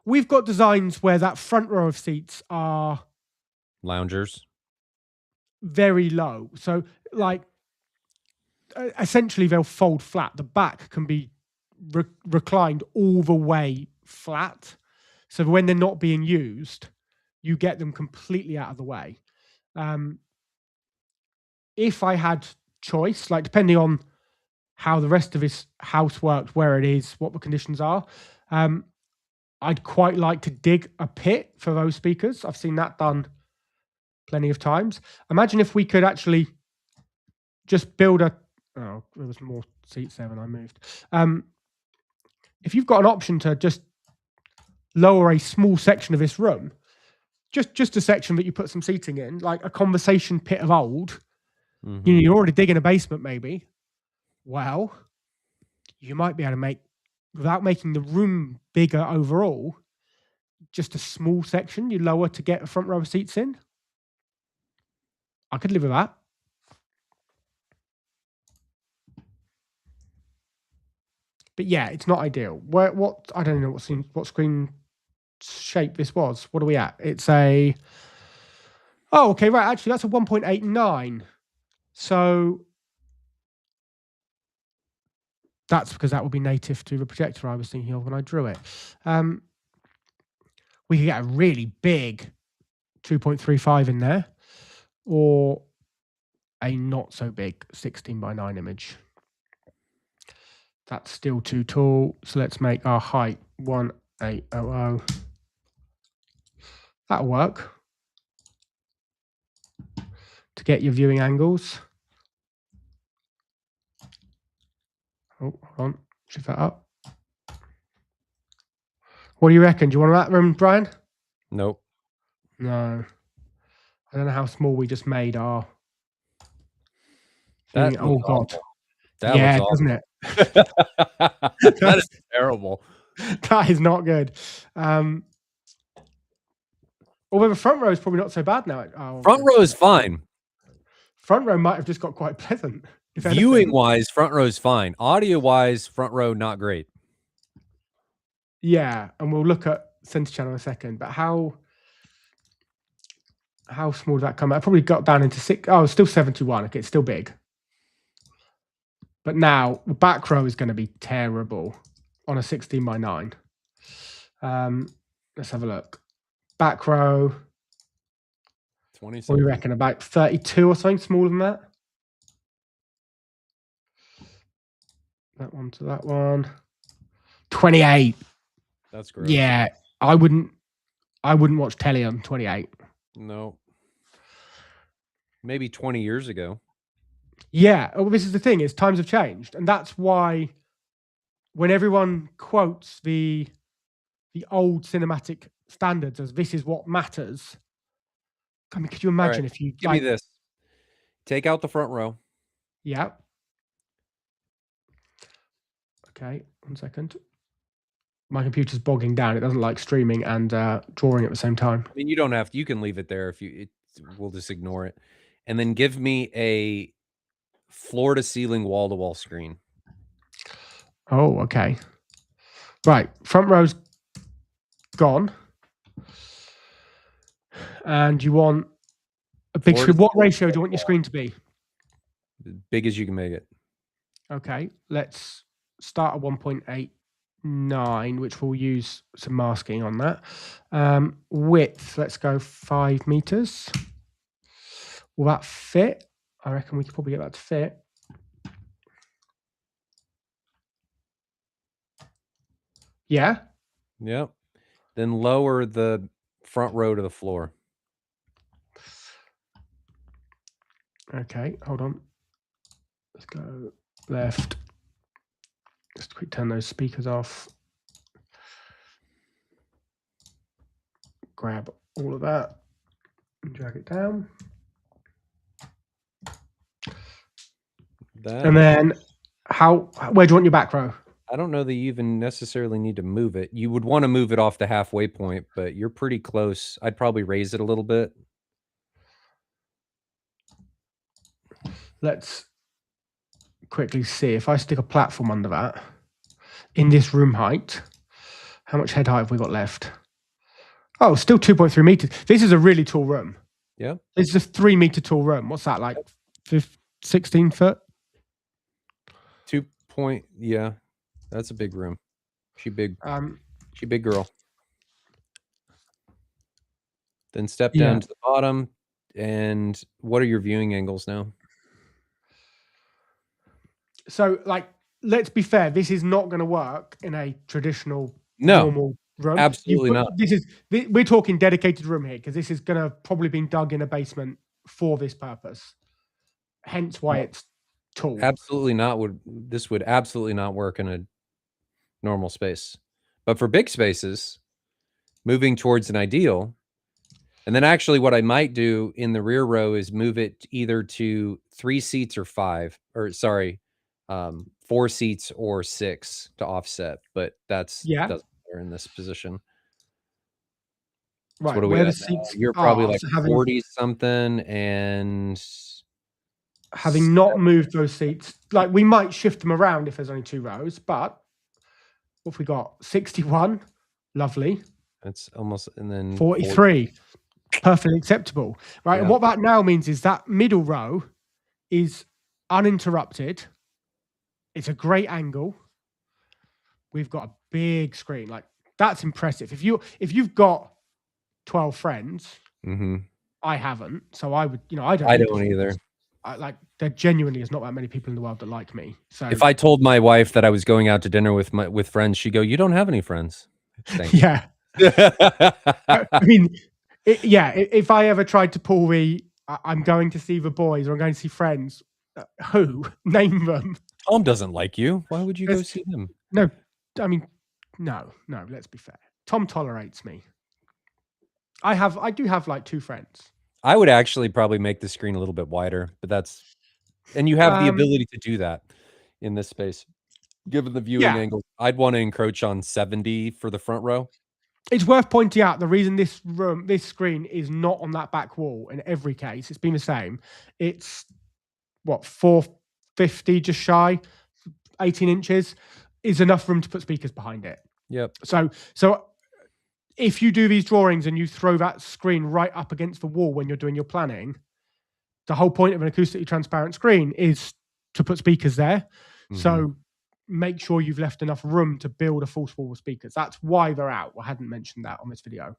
We've got designs where that front row of seats are loungers, very low. So, like, essentially, they'll fold flat. The back can be reclined all the way flat. So when they're not being used, you get them completely out of the way. If I had choice, like depending on how the rest of this house worked, where it is, what the conditions are, I'd quite like to dig a pit for those speakers. I've seen that done plenty of times. Imagine if we could actually just build a... oh, there was more seats there when I moved. If you've got an option to just lower a small section of this room, just a section that you put some seating in, like a conversation pit of old, you're already digging a basement maybe. Well, you might be able to make, without making the room bigger overall, just a small section you lower to get a front row of seats in. I could live with that. But yeah, it's not ideal. What I don't know what screen shape this was. What are we at? It's a... oh, okay, right. Actually, that's a 1.89. So that's because that would be native to the projector I was thinking of when I drew it. We could get a really big 2.35 in there, or a not so big 16:9 image. That's still too tall. So let's make our height 1800. That'll work to get your viewing angles. Oh, hold on. Shift that up. What do you reckon? Do you want that room, Brian? Nope. No. I don't know how small we just made our That oh God. awful. That yeah, looks doesn't it? that is terrible. That is not good. Although the front row is probably not so bad now. Front row is fine. Front row might have just got quite pleasant. Viewing wise, front row is fine. Audio wise, front row not great. Yeah, and we'll look at center channel in a second. But how small did that come out? I probably got down into 6. Oh, it's still 71. Okay, it's still big. But now the back row is going to be terrible on a 16 by 9. Let's have a look. Back row. 20. What do you reckon? About 32 or something, smaller than that? That one to that one. 28. That's gross. Yeah, I wouldn't watch telly on 28. No. Maybe 20 years ago. Yeah. Well, this is the thing, is times have changed. And that's why when everyone quotes the old cinematic standards as this is what matters. I mean, could you imagine if you give me this? Take out the front row. Yeah. Okay, 1 second. My computer's bogging down. It doesn't like streaming and drawing at the same time. I mean, you don't have to. You can leave it there if you. We'll just ignore it, and then give me a floor to ceiling, wall to wall screen. Oh, okay. Right, front row's gone, and you want a big screen. What ratio do you want your screen to be? As big as you can make it. Okay, let's start at 1.89, which we'll use some masking on that. Width, let's go 5 meters. Will that fit? I reckon we could probably get that to fit. Yeah. Yep. Then lower the front row to the floor. Okay, hold on. Let's go left. Just quick turn those speakers off. Grab all of that and drag it down. And then where do you want your back row? I don't know that you even necessarily need to move it. You would want to move it off the halfway point, but you're pretty close. I'd probably raise it a little bit. Let's quickly see. If I stick a platform under that, in this room height, how much head height have we got left? Oh, still 2.3 meters. This is a really tall room. Yeah. It's a 3 meter tall room. What's that, like 16 foot? 2 point, yeah. That's a big room. She big girl. Then step down to the bottom. And what are your viewing angles now? So, like, let's be fair. This is not going to work in a traditional normal room. Absolutely not. We're talking dedicated room here because this is going to probably been dug in a basement for this purpose. Hence why it's tall. Absolutely not. This would absolutely not work in a normal space. But for big spaces, moving towards an ideal. And then actually what I might do in the rear row is move it either to 3 seats or 4 seats or 6 to offset. But that's doesn't matter in this position. Right. So what are we at now? You're probably like 40 something, and having not moved those seats, like we might shift them around if there's only 2 rows, but what have we got? 61, lovely. That's almost, and then 43, perfectly acceptable, right? Yeah. And what that now means is that middle row is uninterrupted. It's a great angle. We've got a big screen, like that's impressive. If you've got 12 friends, I haven't, so I would, I don't either. There genuinely is not that many people in the world that like me. So if I told my wife that I was going out to dinner with friends, she'd go, "You don't have any friends." Yeah. I mean, if I ever tried to pull I'm going to see the boys or I'm going to see friends, who? Name them. Tom doesn't like you. Why would you go see him? No, I mean, no, let's be fair. Tom tolerates me. I do have like 2 friends. I would actually probably make the screen a little bit wider, but that's And you have the ability to do that in this space. Given the viewing angle, I'd want to encroach on 70 for the front row. It's worth pointing out the reason this screen is not on that back wall in every case. It's been the same. It's what, 450, just shy, 18 inches is enough room to put speakers behind it. Yep. So if you do these drawings and you throw that screen right up against the wall when you're doing your planning, the whole point of an acoustically transparent screen is to put speakers there. Mm-hmm. So make sure you've left enough room to build a false wall of speakers. That's why they're out. I hadn't mentioned that on this video.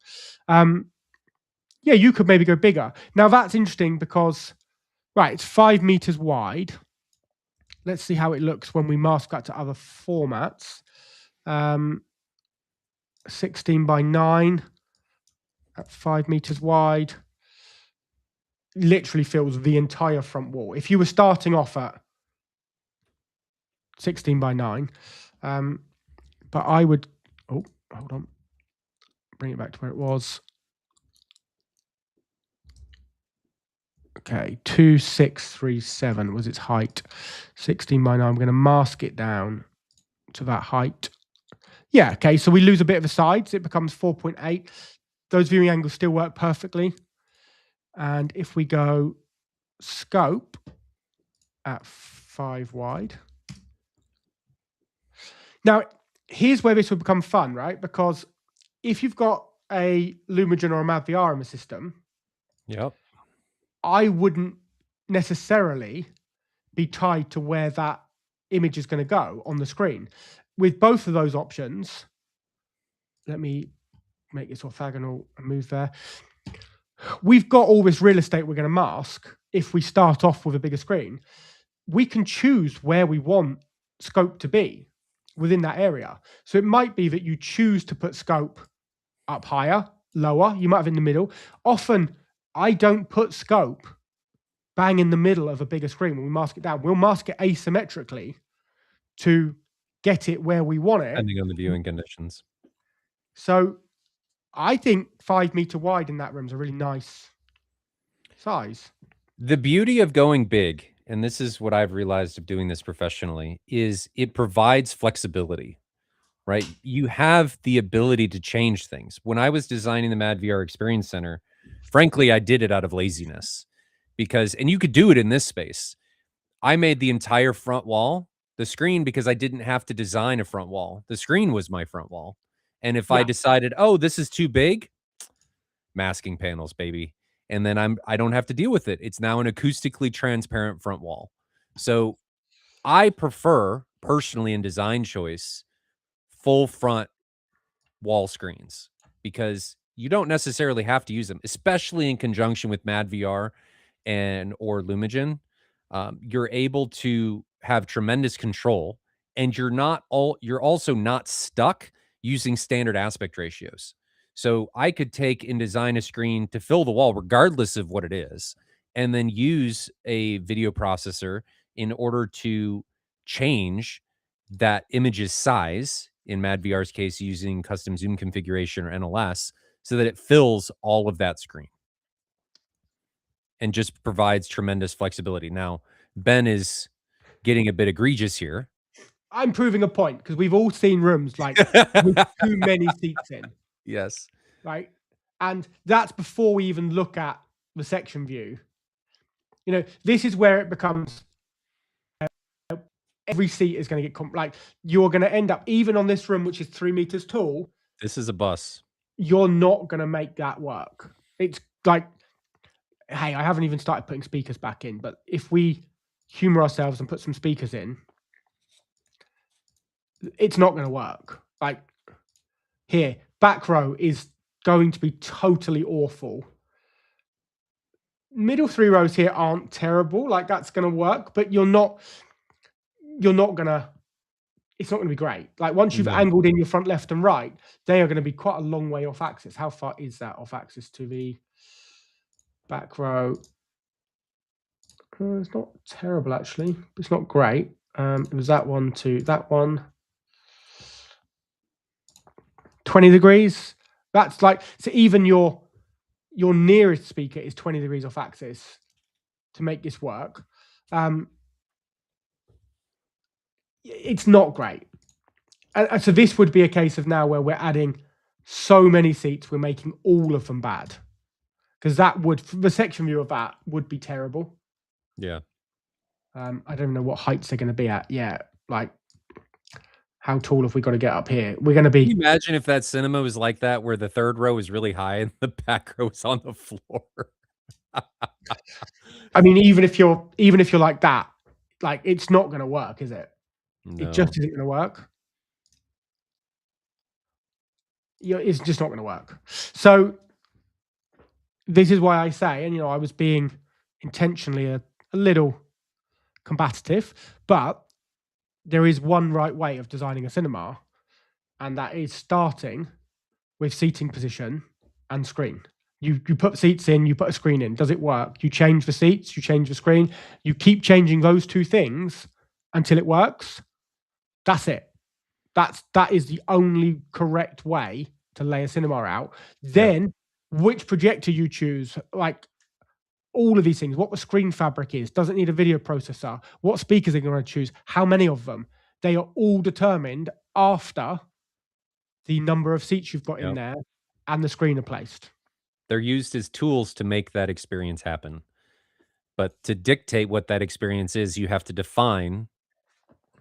Yeah, you could maybe go bigger. Now that's interesting because, right, it's 5 meters wide. Let's see how it looks when we mask that to other formats. 16 by 9 at 5 meters wide. Literally fills the entire front wall. If you were starting off at 16 by 9, but I would, oh, hold on, bring it back to where it was. Okay, 2637 was its height. 16 by 9, I'm going to mask it down to that height. Yeah, okay, so we lose a bit of the sides. It becomes 4.8. Those viewing angles still work perfectly. And if we go scope at 5 wide. Now, here's where this would become fun, right? Because if you've got a Lumagen or a MAV-VR in the system, yep, I wouldn't necessarily be tied to where that image is going to go on the screen. With both of those options, let me make this orthogonal and move there. We've got all this real estate we're going to mask if we start off with a bigger screen. We can choose where we want scope to be within that area. So it might be that you choose to put scope up higher, lower, you might have in the middle. Often, I don't put scope bang in the middle of a bigger screen when we mask it down. We'll mask it asymmetrically to get it where we want it. Depending on the viewing conditions. So I think 5 meter wide in that room is a really nice size. The beauty of going big, and this is what I've realized of doing this professionally, is it provides flexibility, right? You have the ability to change things. When I was designing the MAD-VR Experience Center, frankly, I did it out of laziness because, and you could do it in this space. I made the entire front wall the screen because I didn't have to design a front wall. The screen was my front wall. And if I decided, oh, this is too big, masking panels, baby. And then I don't have to deal with it. It's now an acoustically transparent front wall. So I prefer, personally in design choice, full front wall screens because you don't necessarily have to use them, especially in conjunction with MAD-VR or Lumagen. You're able to have tremendous control, and you're also not stuck using standard aspect ratios. So I could take and design a screen to fill the wall regardless of what it is, and then use a video processor in order to change that image's size, in MAD-VR's case, using custom zoom configuration or NLS, so that it fills all of that screen and just provides tremendous flexibility. Now, Ben is getting a bit egregious here. I'm proving a point because we've all seen rooms like with too many seats in. Yes. Right. And that's before we even look at the section view. You know, this is where it becomes every seat is going to get like you're going to end up, even on this room, which is 3 meters tall. This is a bus. You're not going to make that work. It's like, hey, I haven't even started putting speakers back in, but if we humor ourselves and put some speakers in, it's not going to work. Like here, back row is going to be totally awful. Middle 3 rows here aren't terrible. Like that's going to work, but it's not going to be great. Like once you've angled in your front left and right, they are going to be quite a long way off axis. How far is that off axis to the back row? It's not terrible actually. It's not great. It was that one to that one. 20 degrees. That's like, so even your nearest speaker is 20 degrees off axis to make this work. It's not great. And so this would be a case of now where we're adding so many seats, we're making all of them bad. Because that would, the section view of that would be terrible. Yeah. I don't even know what heights they're going to be at yet. Like, how tall have we got to get up here? We're going to be. Can you imagine if that cinema was like that, where the third row is really high and the back row is on the floor? I mean, even if you're like that, like it's not going to work, is it? No. It just isn't going to work. It's just not going to work. So this is why I say, and I was being intentionally a little combative, but there is one right way of designing a cinema, and that is starting with seating position and screen. You put seats in, you put a screen in. Does it work? You change the seats, you change the screen. You keep changing those two things until it works. That's it. That is the only correct way to lay a cinema out. Then which projector you choose, like all of these things, what the screen fabric is, does it need a video processor? What speakers are you going to choose? How many of them? They are all determined after the number of seats you've got in there and the screen are placed. They're used as tools to make that experience happen. But to dictate what that experience is, you have to define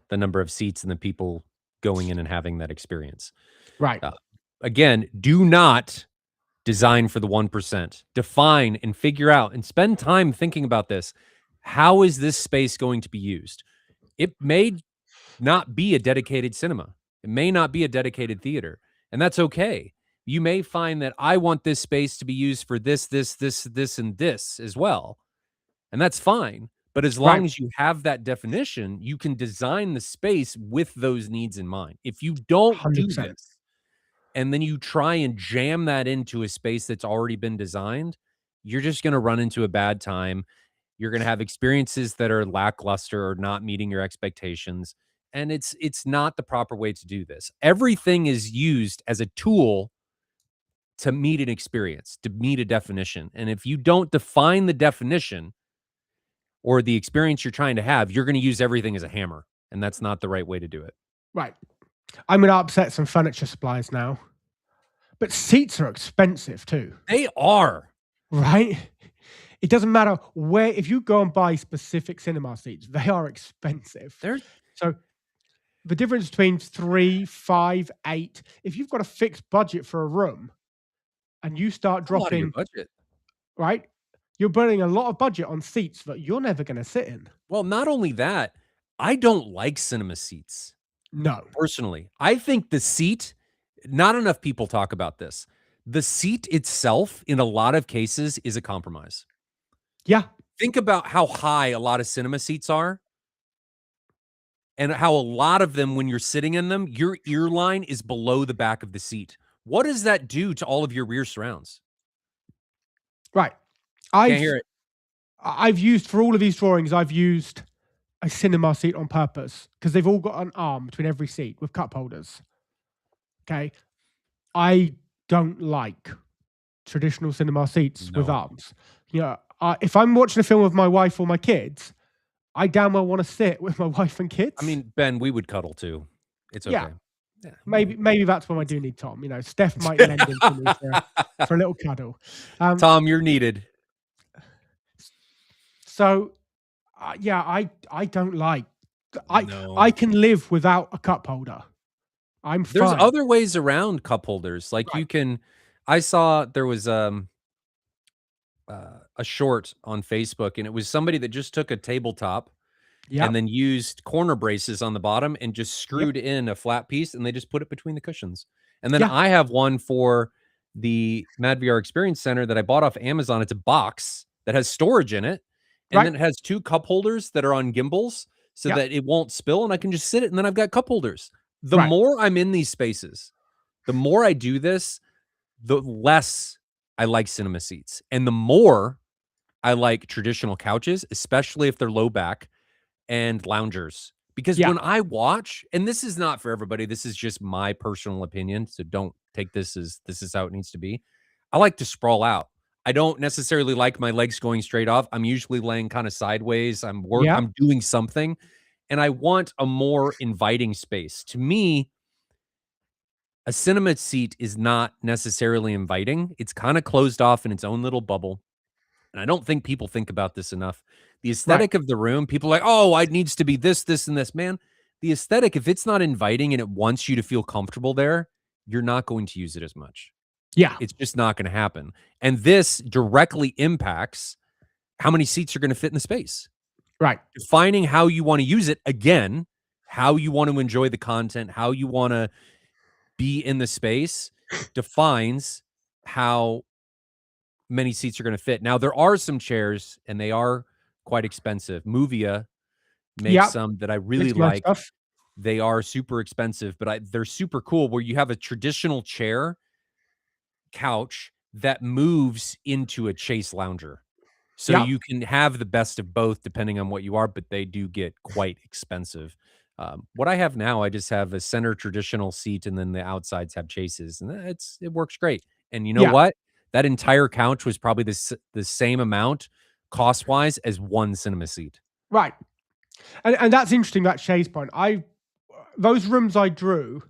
the number of seats and the people going in and having that experience. Right. Again, do not design for the 1%. Define and figure out and spend time thinking about this. How is this space going to be used? It may not be a dedicated cinema. It may not be a dedicated theater, and that's okay. You may find that I want this space to be used for this, and this as well. And that's fine. But as long as you have that definition, you can design the space with those needs in mind. If you don't 100%. do this, and then you try and jam that into a space that's already been designed, you're just going to run into a bad time. You're going to have experiences that are lackluster or not meeting your expectations. And it's not the proper way to do this. Everything is used as a tool to meet an experience, to meet a definition. And if you don't define the definition or the experience you're trying to have, you're going to use everything as a hammer. And that's not the right way to do it. Right. I'm going to upset some furniture suppliers now. But seats are expensive too. They are. Right? It doesn't matter where, if you go and buy specific cinema seats, they are expensive. So the difference between 3, 5, 8, if you've got a fixed budget for a room and you start dropping budget, right? You're burning a lot of budget on seats that you're never going to sit in. Well, not only that, I don't like cinema seats. No. Personally, I think the seat, not enough people talk about this. The seat itself, in a lot of cases, is a compromise. Yeah. Think about how high a lot of cinema seats are and how a lot of them, when you're sitting in them, your ear line is below the back of the seat. What does that do to all of your rear surrounds? Right. Can't hear it. I've used, for all of these drawings, I've used a cinema seat on purpose because they've all got an arm between every seat with cup holders. Okay. I don't like traditional cinema seats with arms. If I'm watching a film with my wife or my kids, I damn well want to sit with my wife and kids. I mean, Ben, we would cuddle too. It's okay. Yeah. Maybe that's when I do need Tom. Steph might lend him to me for a little cuddle. Tom, you're needed. So, I don't like. I can live without a cup holder. I'm fine. There's other ways around cup holders. Like you can. I saw there was a short on Facebook, and it was somebody that just took a tabletop and then used corner braces on the bottom and just screwed in a flat piece, and they just put it between the cushions. And then I have one for the MadVR Experience Center that I bought off Amazon. It's a box that has storage in it, and then it has 2 cup holders that are on gimbals so that it won't spill, and I can just sit it, and then I've got cup holders. The more I'm in these spaces, the more I do this, the less I like cinema seats, and the more I like traditional couches, especially if they're low back, and loungers. Because when I watch, and this is not for everybody, this is just my personal opinion, so don't take this as this is how it needs to be. I like to sprawl out. I don't necessarily like my legs going straight off. I'm usually laying kind of sideways. I'm Yeah. doing something, and I want a more inviting space. To me, a cinema seat is not necessarily inviting. It's kind of closed off in its own little bubble. And I don't think people think about this enough. The Right. aesthetic of the room, people are like, oh, it needs to be this, this, and this. Man, the aesthetic, if it's not inviting and it wants you to feel comfortable there, you're not going to use it as much. Yeah. It's just not going to happen. And this directly impacts how many seats are going to fit in the space. Right. Defining how you want to use it, again, how you want to enjoy the content, how you want to be in the space defines how many seats are going to fit. Now, there are some chairs, and they are quite expensive. Movia makes Yeah. some that I really It's my like. stuff. They are super expensive, but they're super cool, where you have a traditional chair couch that moves into a chase lounger. So Yeah. you can have the best of both depending on what you are, but they do get quite expensive. What I have now, I just have a center traditional seat, and then the outsides have chases, and it works great. And you know Yeah. what? That entire couch was probably the same amount cost wise as one cinema seat. Right. And that's interesting, that Shay's point. Those rooms I drew,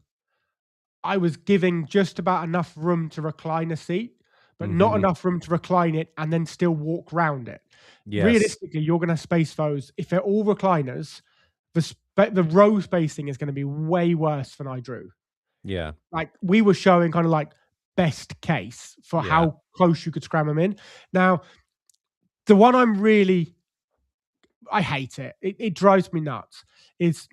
I was giving just about enough room to recline a seat, but not enough room to recline it and then still walk round it. Yes. Realistically, you're going to space those. If they're all recliners, the row spacing is going to be way worse than I drew. Yeah. Like, we were showing kind of like best case for how close you could scram them in. Now, the one I hate it. It drives me nuts. Is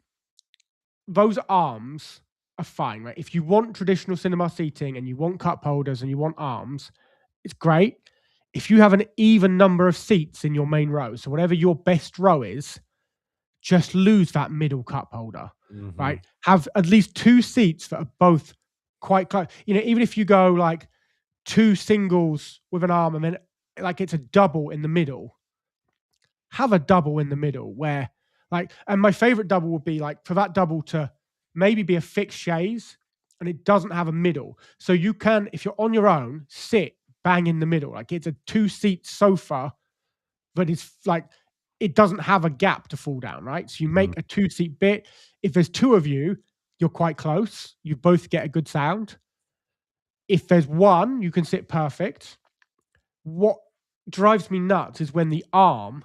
those arms are fine, right? If you want traditional cinema seating and you want cup holders and you want arms, it's great. If you have an even number of seats in your main row, so whatever your best row is, just lose that middle cup holder, right? Have at least two seats that are both quite close. Even if you go like two singles with an arm and then like it's a double in the middle, have a double in the middle where and my favorite double would be like for that double to maybe be a fixed chaise and it doesn't have a middle. So you can, if you're on your own, sit bang in the middle. Like, it's a 2-seat sofa, but it's like, it doesn't have a gap to fall down, right? So you make a 2-seat bit. If there's two of you, you're quite close. You both get a good sound. If there's one, you can sit perfect. What drives me nuts is when the arm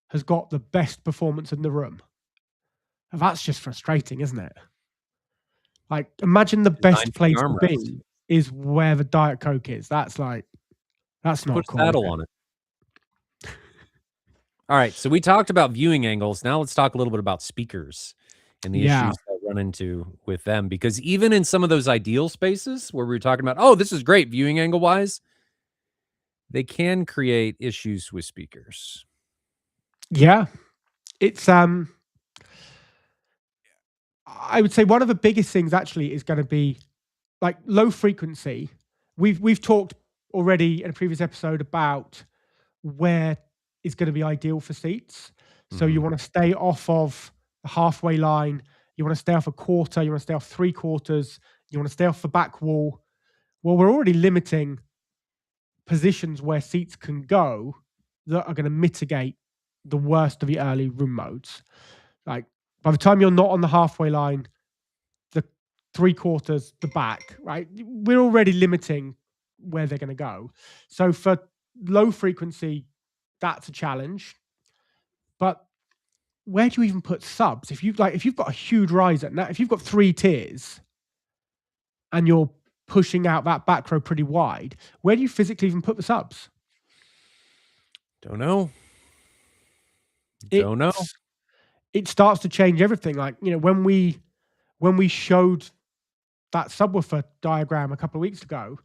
has got the best performance in the room. And that's just frustrating, isn't it? Like, imagine the best place to be is where the Diet Coke is. That's not Put cool. saddle on it. All right, so we talked about viewing angles. Now let's talk a little bit about speakers and the issues that I run into with them. Because even in some of those ideal spaces where we were talking about, oh, this is great viewing angle wise, they can create issues with speakers. Yeah. It's I would say one of the biggest things actually is going to be like low frequency. We've talked already in a previous episode about where is going to be ideal for seats. So you want to stay off of the halfway line. You want to stay off a quarter. You want to stay off 3/4. You want to stay off the back wall. Well, we're already limiting positions where seats can go that are going to mitigate the worst of the early room modes. Like, by the time you're not on the halfway line, the 3/4, the back, right? We're already limiting where they're going to go. So for low frequency, that's a challenge. But where do you even put subs? If you've got a huge riser, now if you've got 3 tiers and you're pushing out that back row pretty wide, where do you physically even put the subs? Don't know. Don't know. It starts to change everything. Like, when we showed that subwoofer diagram a couple of weeks ago,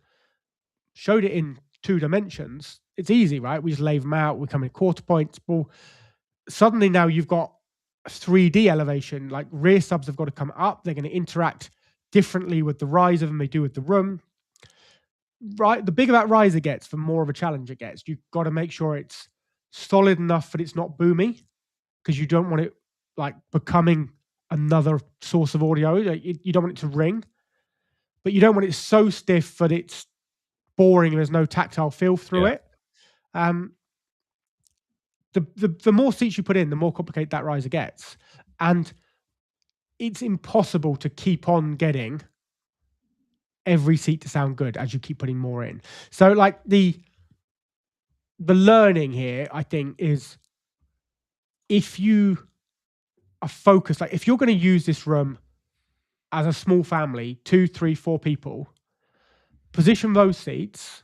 showed it in 2 dimensions. It's easy, right? We just lay them out. We come in quarter points. Well, suddenly now you've got 3D elevation. Like, rear subs have got to come up. They're going to interact differently with the riser than they do with the room. Right? The bigger that riser gets, the more of a challenge it gets. You've got to make sure it's solid enough that it's not boomy, because you don't want it like becoming another source of audio. You don't want it to ring, but you don't want it so stiff that it's boring and there's no tactile feel through it. The more seats you put in, the more complicated that riser gets, and it's impossible to keep on getting every seat to sound good as you keep putting more in. So, like the learning here, I think, is if you are focused, like if you're going to use this room as a small family, 2, 3, 4 people, position those seats.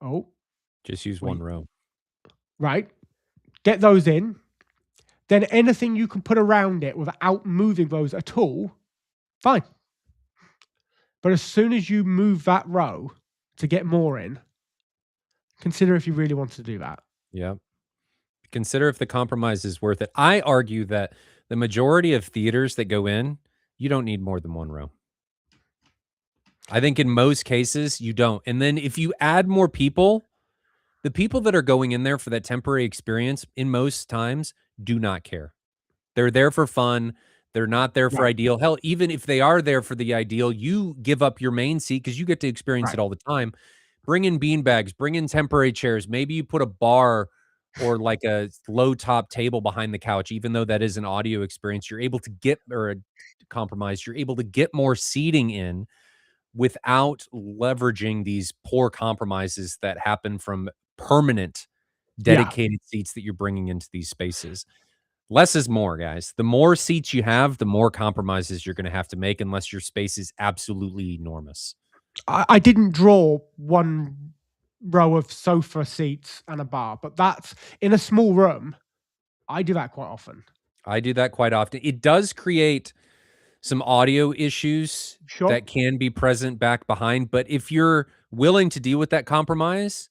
Oh, just use one row. Right. Get those in. Then anything you can put around it without moving those at all, fine. But as soon as you move that row to get more in, consider if you really want to do that. Yeah. Consider if the compromise is worth it. I argue that the majority of theaters that go in, you don't need more than one row. I think in most cases, you don't. And then if you add more people, the people that are going in there for that temporary experience, in most times, do not care. They're there for fun. They're not there for ideal. Hell, even if they are there for the ideal, you give up your main seat because you get to experience it all the time. Bring in beanbags, bring in temporary chairs. Maybe you put a bar or like a low top table behind the couch, even though that is an audio experience. You're able to get, or a compromise, you're able to get more seating in without leveraging these poor compromises that happen from permanent dedicated seats that you're bringing into these spaces. Less is more, guys. The more seats you have, the more compromises you're going to have to make unless your space is absolutely enormous. I didn't draw one row of sofa seats and a bar, but that's in a small room. I do that quite often. I do that quite often. It does create some audio issues that can be present back behind, but if you're willing to deal with that compromise,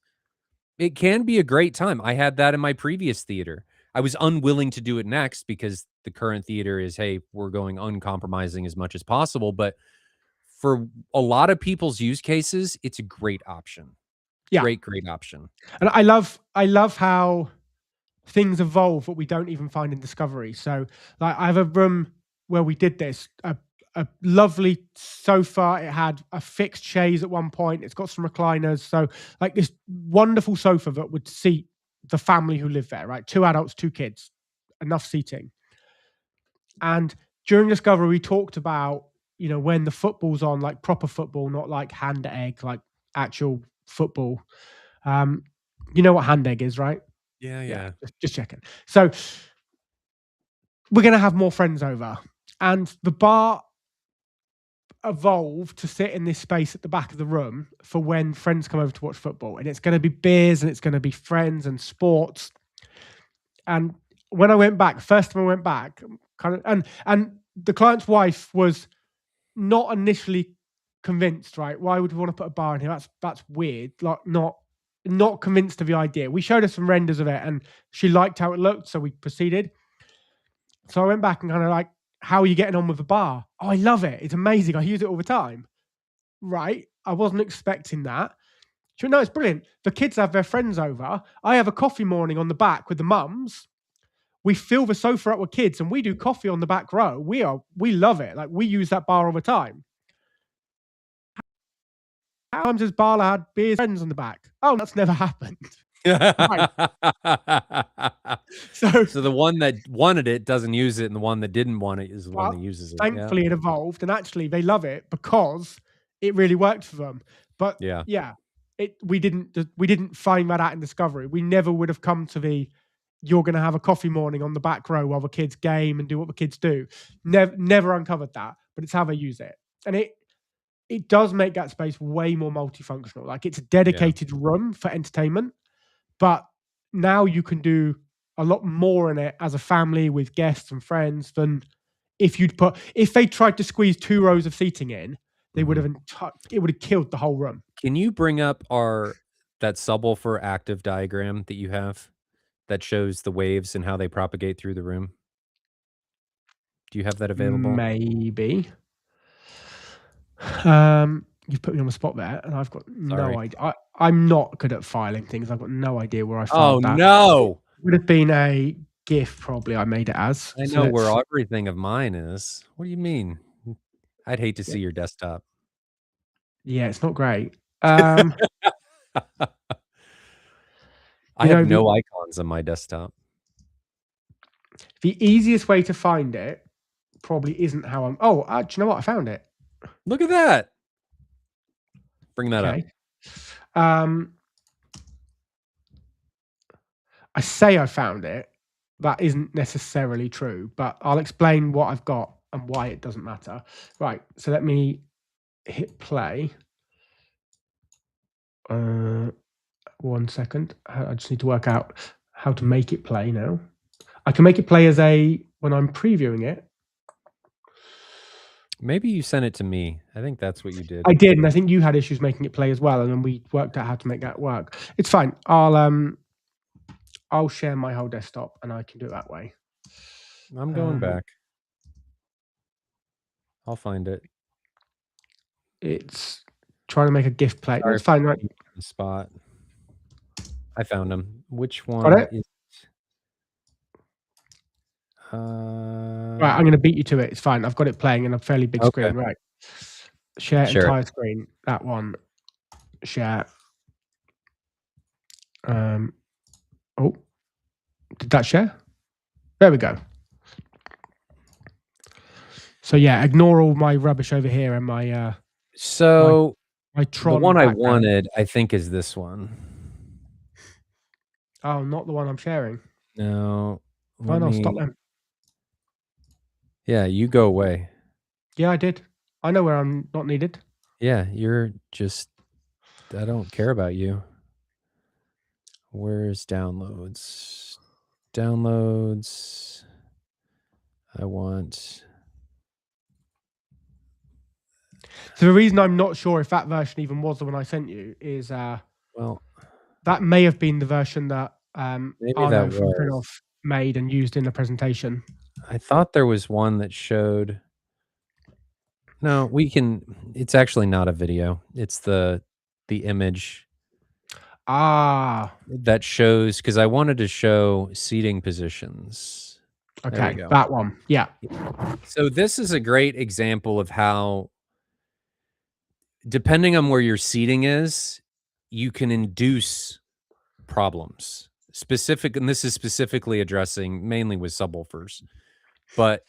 it can be a great time. I had that in my previous theater. I was unwilling to do it next because the current theater is, hey, we're going uncompromising as much as possible. But for a lot of people's use cases, it's a great option. Yeah. Great option. And I love how things evolve what we don't even find in Discovery. So like I have a room where we did this, a lovely sofa. It had a fixed chaise at one point. It's got some recliners. So like this wonderful sofa that would seat the family who live there, right? 2 adults, 2 kids, enough seating. And during Discovery, we talked about, you know, when the football's on, like proper football, not like hand egg, like actual football. You know what hand egg is, right? Yeah. Just checking. So we're going to have more friends over, and the bar evolved to sit in this space at the back of the room for when friends come over to watch football, and it's going to be beers and it's going to be friends and sports. And when I went back, first time I went back, kind of, and the client's wife was not initially convinced. Right? Why would we want to put a bar in here? That's weird. Like not convinced of the idea. We showed her some renders of it, and she liked how it looked, so we proceeded. So I went back and kind of like, how are you getting on with the bar? Oh, I love it. It's amazing. I use it all the time. Right? I wasn't expecting that. She went, no, it's brilliant. The kids have their friends over. I have a coffee morning on the back with the mums. We fill the sofa up with kids and we do coffee on the back row. We love it. Like we use that bar all the time. How many times has Barla had beers friends on the back? Oh, that's never happened. Right. So the one that wanted it doesn't use it, and the one that didn't want it is the one that uses it. Thankfully, it evolved, and actually, they love it because it really worked for them. But we didn't find that out in Discovery. We never would have come to the you're going to have a coffee morning on the back row while the kids game and do what the kids do. Never uncovered that, but it's how they use it, and it does make that space way more multifunctional. Like it's a dedicated room for entertainment, but now you can do a lot more in it as a family with guests and friends than if they tried to squeeze 2 rows of seating in, they would have it would have killed the whole room. Can you bring up that subwoofer active diagram that you have that shows the waves and how they propagate through the room? Do you have that available? Maybe. You've put me on the spot there, and I've got no idea. I'm not good at filing things. I've got no idea where I filed that. Oh, no. It would have been a GIF, probably, I made it as. I know where everything of mine is. What do you mean? I'd hate to see your desktop. Yeah, it's not great. I have no icons on my desktop. The easiest way to find it probably isn't how I'm... Oh, do you know what? I found it. Look at that. Bring that up. I say I found it. That isn't necessarily true, but I'll explain what I've got and why it doesn't matter. Right, so let me hit play. 1 second. I just need to work out how to make it play now. I can make it play as when I'm previewing it. Maybe you sent it to me. I think that's what you did. I did, and I think you had issues making it play as well, and then we worked out how to make that work. It's fine. I'll share my whole desktop, and I can do it that way. I'm going back. I'll find it. It's trying to make a GIF play. That's fine, right? Spot. I found him. Which one Got it? is Right, I'm going to beat you to it. It's fine. I've got it playing in a fairly big screen. Right. Share entire screen. That one. Share. Oh, did that share? There we go. So yeah, ignore all my rubbish over here and my my Tron. The one I wanted, I think, is this one. Oh, not the one I'm sharing. No. Oh no, stop them. Yeah, you go away. Yeah, I did. I know where I'm not needed. Yeah, you're just... I don't care about you. Where's downloads? Downloads. I want... So the reason I'm not sure if that version even was the one I sent you is well, that may have been the version that maybe Arno that from was Prinoff made and used in the presentation. I thought there was one that showed... No, we can... It's actually not a video. It's the image. That shows... Because I wanted to show seating positions. Okay, that one. Yeah. So this is a great example of how, depending on where your seating is, you can induce problems. And this is specifically addressing mainly with subwoofers. But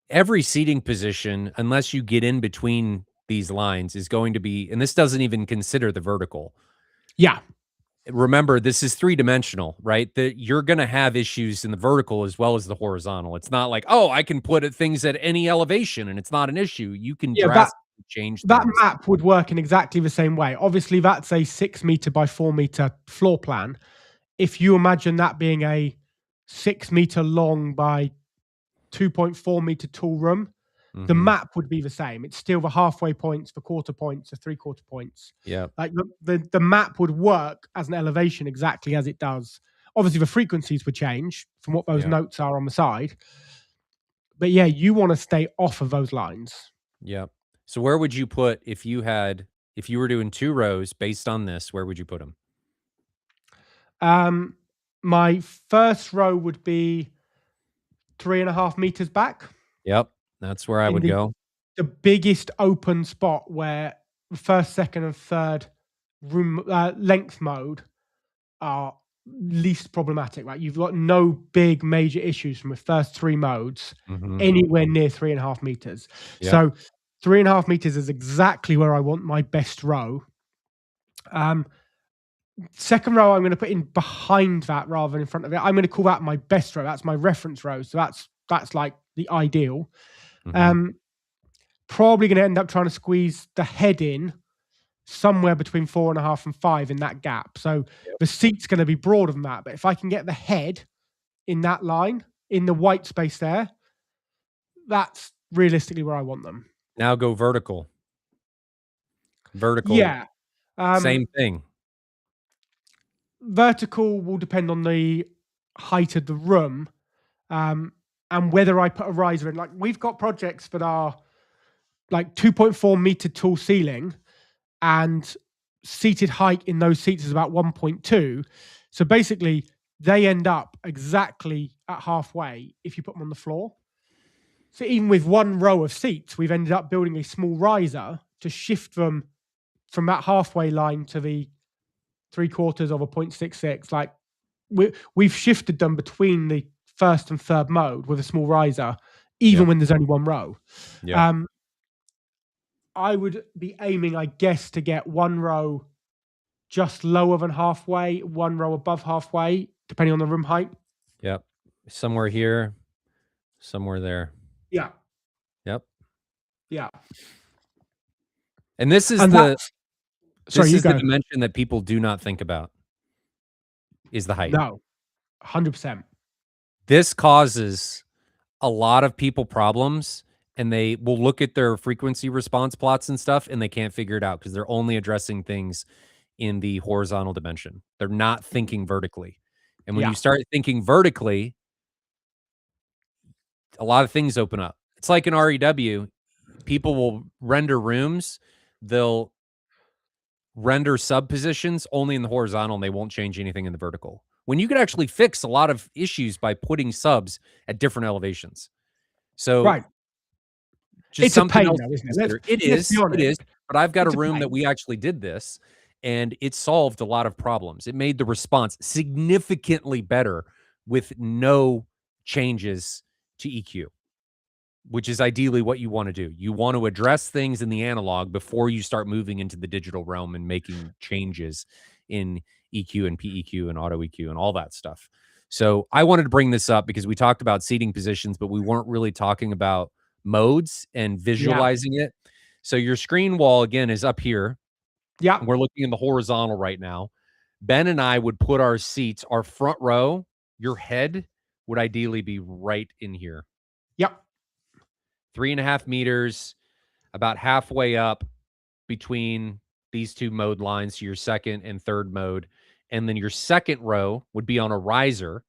every seating position, unless you get in between these lines, is going to be, and this doesn't even consider the vertical. Yeah. Remember, this is 3-dimensional, right? That you're going to have issues in the vertical as well as the horizontal. It's not like, oh, I can put things at any elevation and it's not an issue. You can drastically change that map would work in exactly the same way. Obviously, that's a 6 meter by 4 meter floor plan. If you imagine that being a 6 meter long by 2.4 meter tall room, the map would be the same. It's still the halfway points, the quarter points, the 3/4 points. Yeah. Like the map would work as an elevation exactly as it does. Obviously, the frequencies would change from what those notes are on the side. But yeah, you want to stay off of those lines. Yeah. So where would you put, if you were doing 2 rows based on this, where would you put them? My first row would be 3.5 meters back. Yep. That's where I would go. The biggest open spot where the first, second, and third room length mode are least problematic, right? You've got no big major issues from the first 3 modes anywhere near 3.5 meters. Yep. So 3.5 meters is exactly where I want my best row. Second row, I'm going to put in behind that rather than in front of it. I'm going to call that my best row. That's my reference row. So that's like the ideal. Probably going to end up trying to squeeze the head in somewhere between 4.5 and 5 in that gap. So the seat's going to be broader than that. But if I can get the head in that line, in the white space there, that's realistically where I want them. Now go vertical. Vertical. Yeah. Same thing. Vertical will depend on the height of the room and whether I put a riser in. Like, we've got projects that are like 2.4 meter tall ceiling and seated height in those seats is about 1.2. So basically, they end up exactly at halfway if you put them on the floor. So even with 1 row of seats, we've ended up building a small riser to shift them from that halfway line to the 3/4 of a 0.66. Like we've shifted them between the first and third mode with a small riser, even when there's only one row. Yeah. I would be aiming, I guess, to get one row just lower than halfway, one row above halfway, depending on the room height. Yep. Somewhere here, somewhere there. Yeah. Yep. Yeah. And this is the dimension that people do not think about, is the height. No, 100%. This causes a lot of people problems, and they will look at their frequency response plots and stuff, and they can't figure it out because they're only addressing things in the horizontal dimension. They're not thinking vertically. And when you start thinking vertically, a lot of things open up. It's like in REW, people will render rooms. They'll render sub positions only in the horizontal, and they won't change anything in the vertical. When you could actually fix a lot of issues by putting subs at different elevations. So just it's a something pain else though, to isn't consider. it? It is. But I've got a room that we actually did this, and it solved a lot of problems. It made the response significantly better with no changes to EQ, which is ideally what you want to do. You want to address things in the analog before you start moving into the digital realm and making changes in EQ and PEQ and auto EQ and all that stuff. So I wanted to bring this up because we talked about seating positions, but we weren't really talking about modes and visualizing it. So your screen wall, again, is up here. Yeah. We're looking in the horizontal right now. Ben and I would put our seats, our front row, your head would ideally be right in here. Yep. 3.5 meters, about halfway up between these two mode lines, so your second and third mode. And then your second row would be on a riser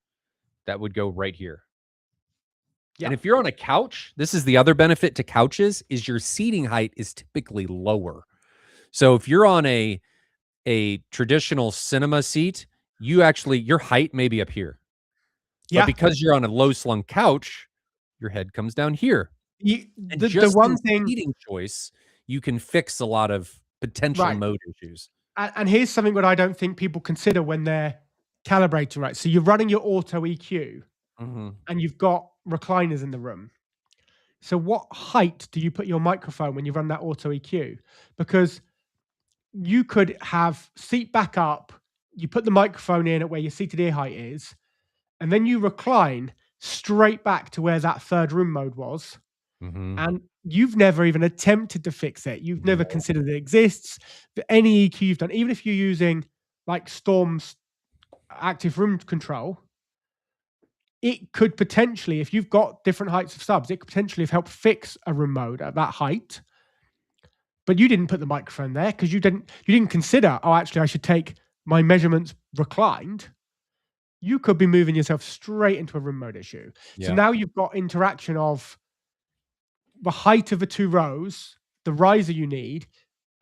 that would go right here. Yep. And if you're on a couch, this is the other benefit to couches, is your seating height is typically lower. So if you're on a traditional cinema seat, your height may be up here. Yeah. But because you're on a low slung couch, your head comes down here. And the one thing, seating choice, you can fix a lot of potential mode issues. And here's something that I don't think people consider when they're calibrating, right? So you're running your auto EQ, and you've got recliners in the room. So what height do you put your microphone when you run that auto EQ? Because you could have seat back up, you put the microphone in at where your seated ear height is, and then you recline straight back to where that third room mode was. And you've never even attempted to fix it. You've never considered it exists. Any EQ you've done, even if you're using like Storm's active room control, it could potentially, if you've got different heights of subs, it could potentially have helped fix a room mode at that height. But you didn't put the microphone there because you didn't consider, oh, actually, I should take my measurements reclined. You could be moving yourself straight into a room mode issue. Yeah. So now you've got interaction of the height of the two rows, the riser you need,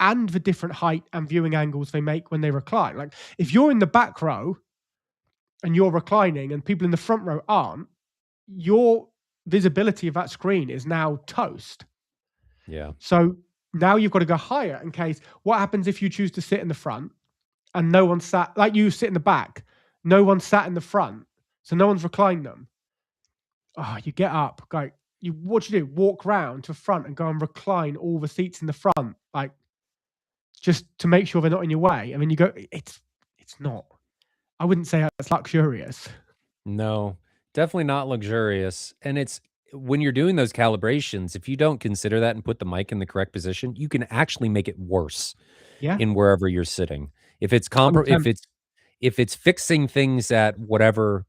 and the different height and viewing angles they make when they recline. Like if you're in the back row and you're reclining and people in the front row aren't, your visibility of that screen is now toast. Yeah. So now you've got to go higher in case, what happens if you choose to sit in the front and no one sat, like you sit in the back, no one sat in the front, so no one's reclined them. Oh, you get up, go, what you do? Walk round to the front and go and recline all the seats in the front, like just to make sure they're not in your way. I mean, you go, it's not. I wouldn't say it's luxurious. No, definitely not luxurious. And it's when you're doing those calibrations, if you don't consider that and put the mic in the correct position, you can actually make it worse. In wherever you're sitting. If it's if it's fixing things at whatever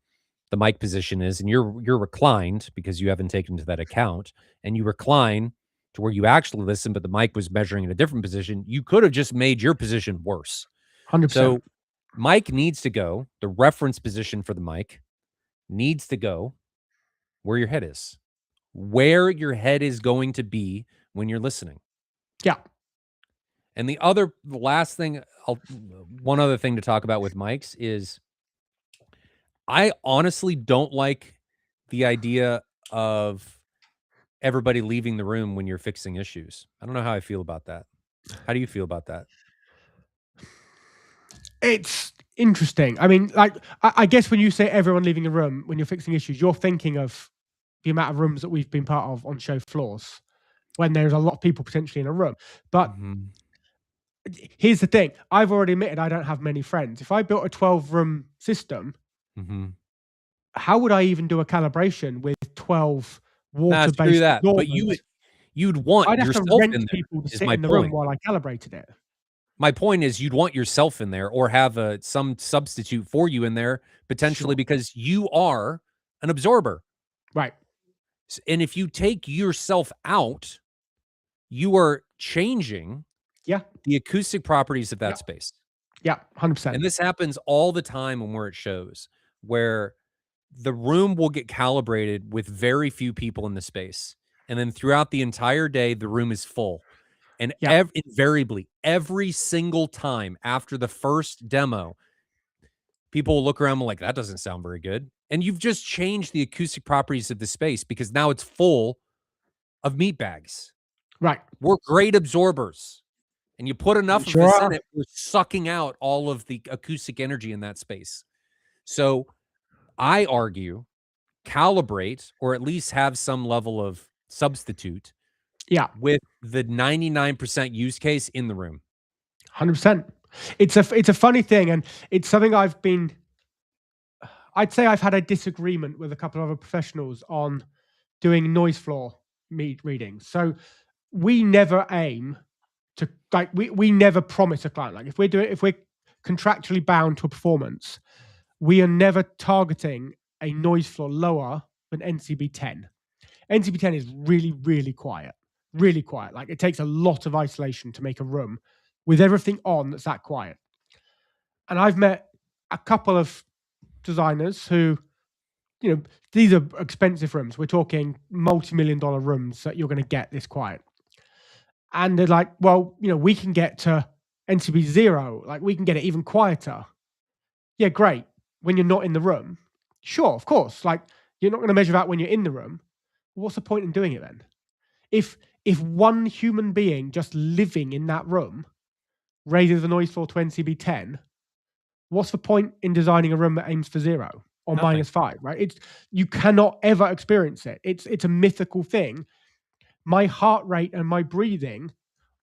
the mic position is, and you're reclined because you haven't taken to that account, and you recline to where you actually listen, but the mic was measuring in a different position, you could have just made your position worse. 100%. So mic needs to go, the reference position for the mic needs to go where your head is. Where your head is going to be when you're listening. Yeah. And the last thing, one other thing to talk about with mics is I honestly don't like the idea of everybody leaving the room when you're fixing issues. I don't know how I feel about that. How do you feel about that? It's interesting. I mean, like, I guess when you say everyone leaving a room when you're fixing issues, you're thinking of the amount of rooms that we've been part of on show floors when there's a lot of people potentially in a room. But here's the thing. I've already admitted I don't have many friends. If I built a 12-room system, how would I even do a calibration with 12 water-based absorbers? But you'd want I'd have yourself to rent in there, people to is sit my in the point. room while I calibrated it. My point is you'd want yourself in there or have some substitute for you in there, potentially, because you are an absorber. Right. And if you take yourself out, you are changing the acoustic properties of that space. Yeah, 100%. And this happens all the time when we're at shows where the room will get calibrated with very few people in the space. And then throughout the entire day, the room is full. And invariably, every single time after the first demo, people will look around and like, that doesn't sound very good. And you've just changed the acoustic properties of the space because now it's full of meat bags. Right. We're great absorbers. And you put enough of us in it, we're sucking out all of the acoustic energy in that space. So I argue, calibrate, or at least have some level of substitute with the 99% use case in the room. 100%. It's a funny thing, and it's something I'd say I've had a disagreement with a couple of other professionals on doing noise floor readings. So we never aim to, like, we never promise a client, like, if we're contractually bound to a performance, we are never targeting a noise floor lower than NCB 10. NCB 10 is really, really quiet. Really quiet. Like, it takes a lot of isolation to make a room with everything on that's that quiet. And I've met a couple of designers who, you know, these are expensive rooms. We're talking multi-million-dollar rooms that you're going to get this quiet. And they're like, well, you know, we can get to NCB 0. Like, we can get it even quieter. Yeah, great. When you're not in the room. Sure, of course. Like, you're not going to measure that when you're in the room. What's the point in doing it then? If one human being just living in that room raises the noise floor to NCB 10, what's the point in designing a room that aims for 0 or -5, right? You cannot ever experience it. It's a mythical thing. My heart rate and my breathing,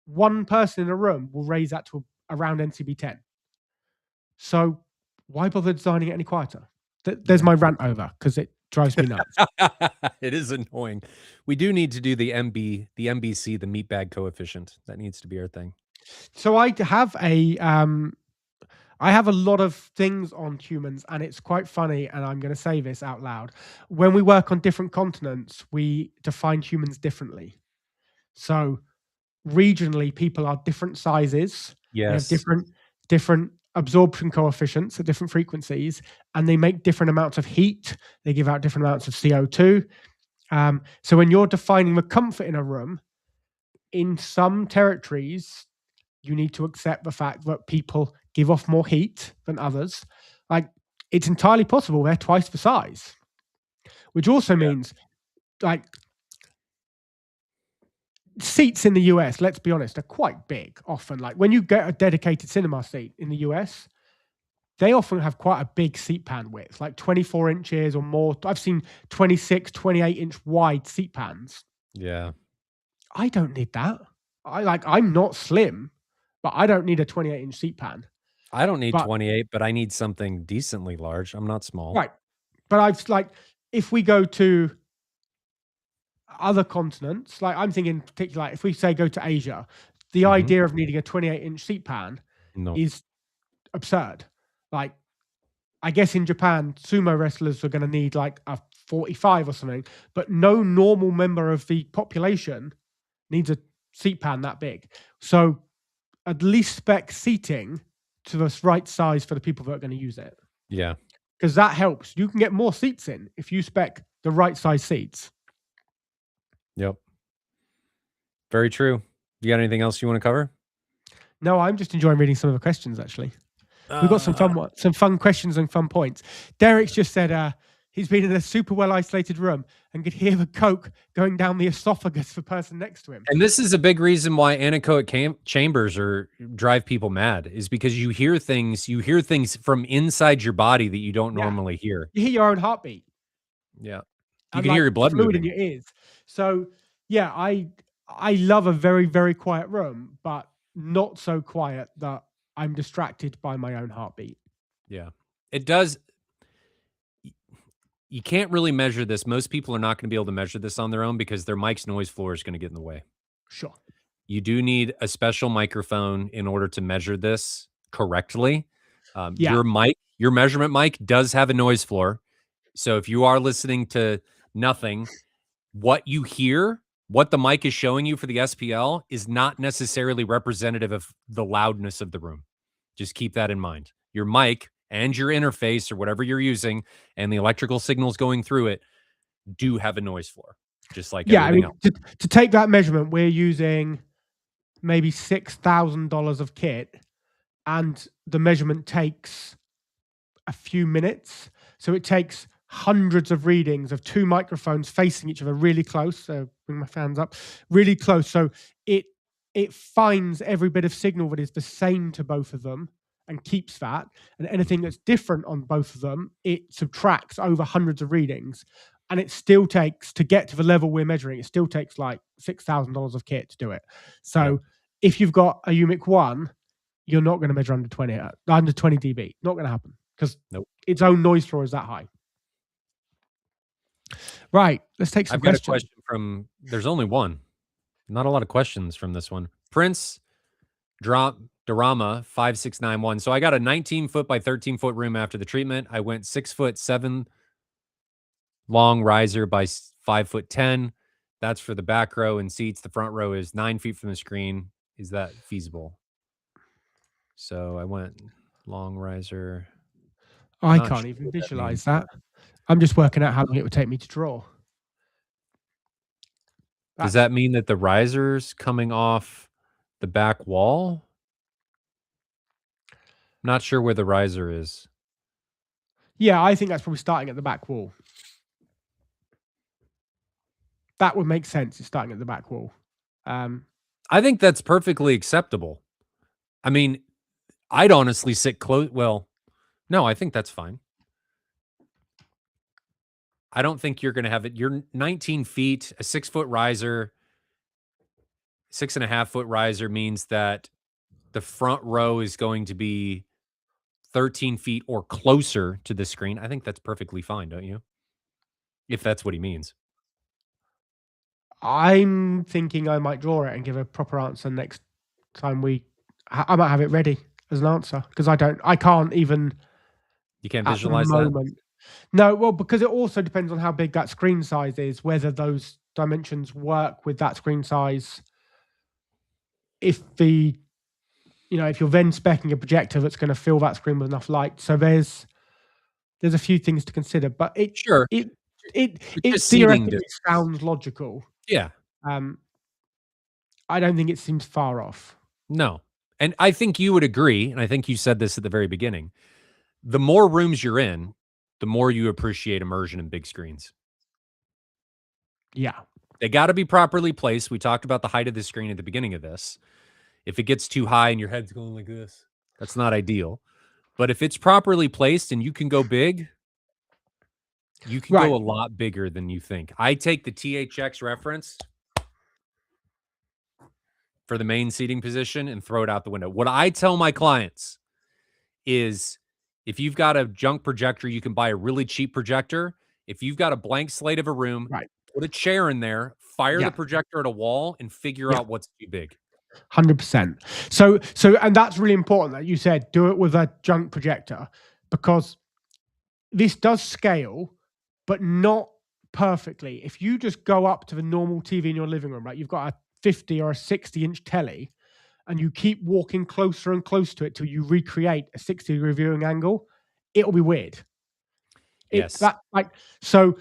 one person in a room will raise that to around NCB 10. So why bother designing it any quieter? There's my rant over, because it drives me nuts. It is annoying. We do need to do the MBC, the meat bag coefficient. That needs to be our thing. So I have a lot of things on humans, and it's quite funny, and I'm going to say this out loud. When we work on different continents, we define humans differently. So regionally, people are different sizes. Yes. They have different absorption coefficients at different frequencies, and they make different amounts of heat. They give out different amounts of CO2. So when you're defining the comfort in a room, in some territories, you need to accept the fact that people give off more heat than others. Like, it's entirely possible they're twice the size, which also means, like, seats in the US, let's be honest, are quite big often. Like, when you get a dedicated cinema seat in the US, they often have quite a big seat pan width, like 24 inches or more. I've seen 26, 28-inch wide seat pans. Yeah. I don't need that. I'm not slim, but I don't need a 28-inch seat pan. I don't need 28, but I need something decently large. I'm not small. Right. But if we go to other continents, like, I'm thinking in particular, like, if we say go to Asia, the idea of needing a 28-inch seat pan is absurd. Like, I guess in Japan, sumo wrestlers are going to need like a 45 or something, but no normal member of the population needs a seat pan that big. So at least spec seating to the right size for the people that are going to use it. Yeah. Because that helps. You can get more seats in if you spec the right size seats. Yep. Very true. You got anything else you want to cover? No, I'm just enjoying reading some of the questions, actually. We've got some fun questions and fun points. Derek's just said he's been in a super well isolated room and could hear the coke going down the esophagus of the person next to him. And this is a big reason why anechoic chambers drive people mad, is because you hear things from inside your body that you don't normally hear. You hear your own heartbeat. Yeah. You can hear your blood fluid moving in your ears. So yeah, I love a very, very quiet room, but not so quiet that I'm distracted by my own heartbeat. Yeah. It does. You can't really measure this. Most people are not going to be able to measure this on their own because their mic's noise floor is going to get in the way. Sure. You do need a special microphone in order to measure this correctly. Your measurement mic does have a noise floor. So if you are listening to nothing, what you hear, what the mic is showing you for the SPL is not necessarily representative of the loudness of the room. Just keep that in mind. Your mic and your interface or whatever you're using and the electrical signals going through it do have a noise floor, just like everything else. To take that measurement, we're using maybe $6,000 of kit, and the measurement takes a few minutes. So it takes hundreds of readings of two microphones facing each other really close. So bring my fans up really close. So it finds every bit of signal that is the same to both of them and keeps that. And anything that's different on both of them, it subtracts over hundreds of readings. And it still takes, to get to the level we're measuring, it still takes like $6,000 of kit to do it. So if you've got a UMIC 1, you're not going to measure under 20 dB. Not going to happen because its own noise floor is that high. Right. Let's take some questions. I've got a question from, there's only one. Not a lot of questions from this one. Prince Dorama 5691. So I got a 19-foot by 13-foot room after the treatment. I went 6'7" long riser by 5'10". That's for the back row and seats. The front row is 9 feet from the screen. Is that feasible? So I went long riser. I can't even visualize that. I'm just working out how long it would take me to draw. Does that mean that the riser's coming off the back wall? I'm not sure where the riser is. Yeah, I think that's probably starting at the back wall. That would make sense. It's starting at the back wall. I think that's perfectly acceptable. I mean, I'd honestly sit close. Well, no, I think that's fine. I don't think you're going to have it. You're 19 feet, a 6-foot riser, 6.5-foot riser means that the front row is going to be 13 feet or closer to the screen. I think that's perfectly fine, don't you? If that's what he means. I'm thinking I might draw it and give a proper answer next time I might have it ready as an answer because I can't even. You can't visualize that? No, well, because it also depends on how big that screen size is, whether those dimensions work with that screen size. If you're then speccing a projector that's going to fill that screen with enough light. So there's a few things to consider, but it theoretically sounds logical. Yeah. I don't think it seems far off. No. And I think you would agree, and I think you said this at the very beginning, the more rooms you're in, the more you appreciate immersion in big screens. Yeah. They got to be properly placed. We talked about the height of the screen at the beginning of this. If it gets too high and your head's going like this, that's not ideal. But if it's properly placed and you can go big, you can go a lot bigger than you think. I take the THX reference for the main seating position and throw it out the window. What I tell my clients is if you've got a junk projector, you can buy a really cheap projector. If you've got a blank slate of a room, put a chair in there, fire the projector at a wall, and figure out what's too big. 100%. So, and that's really important that you said do it with a junk projector because this does scale, but not perfectly. If you just go up to the normal TV in your living room, right, you've got a 50 or a 60-inch telly, and you keep walking closer and closer to it till you recreate a 60-degree viewing angle, it'll be weird. Yes. So,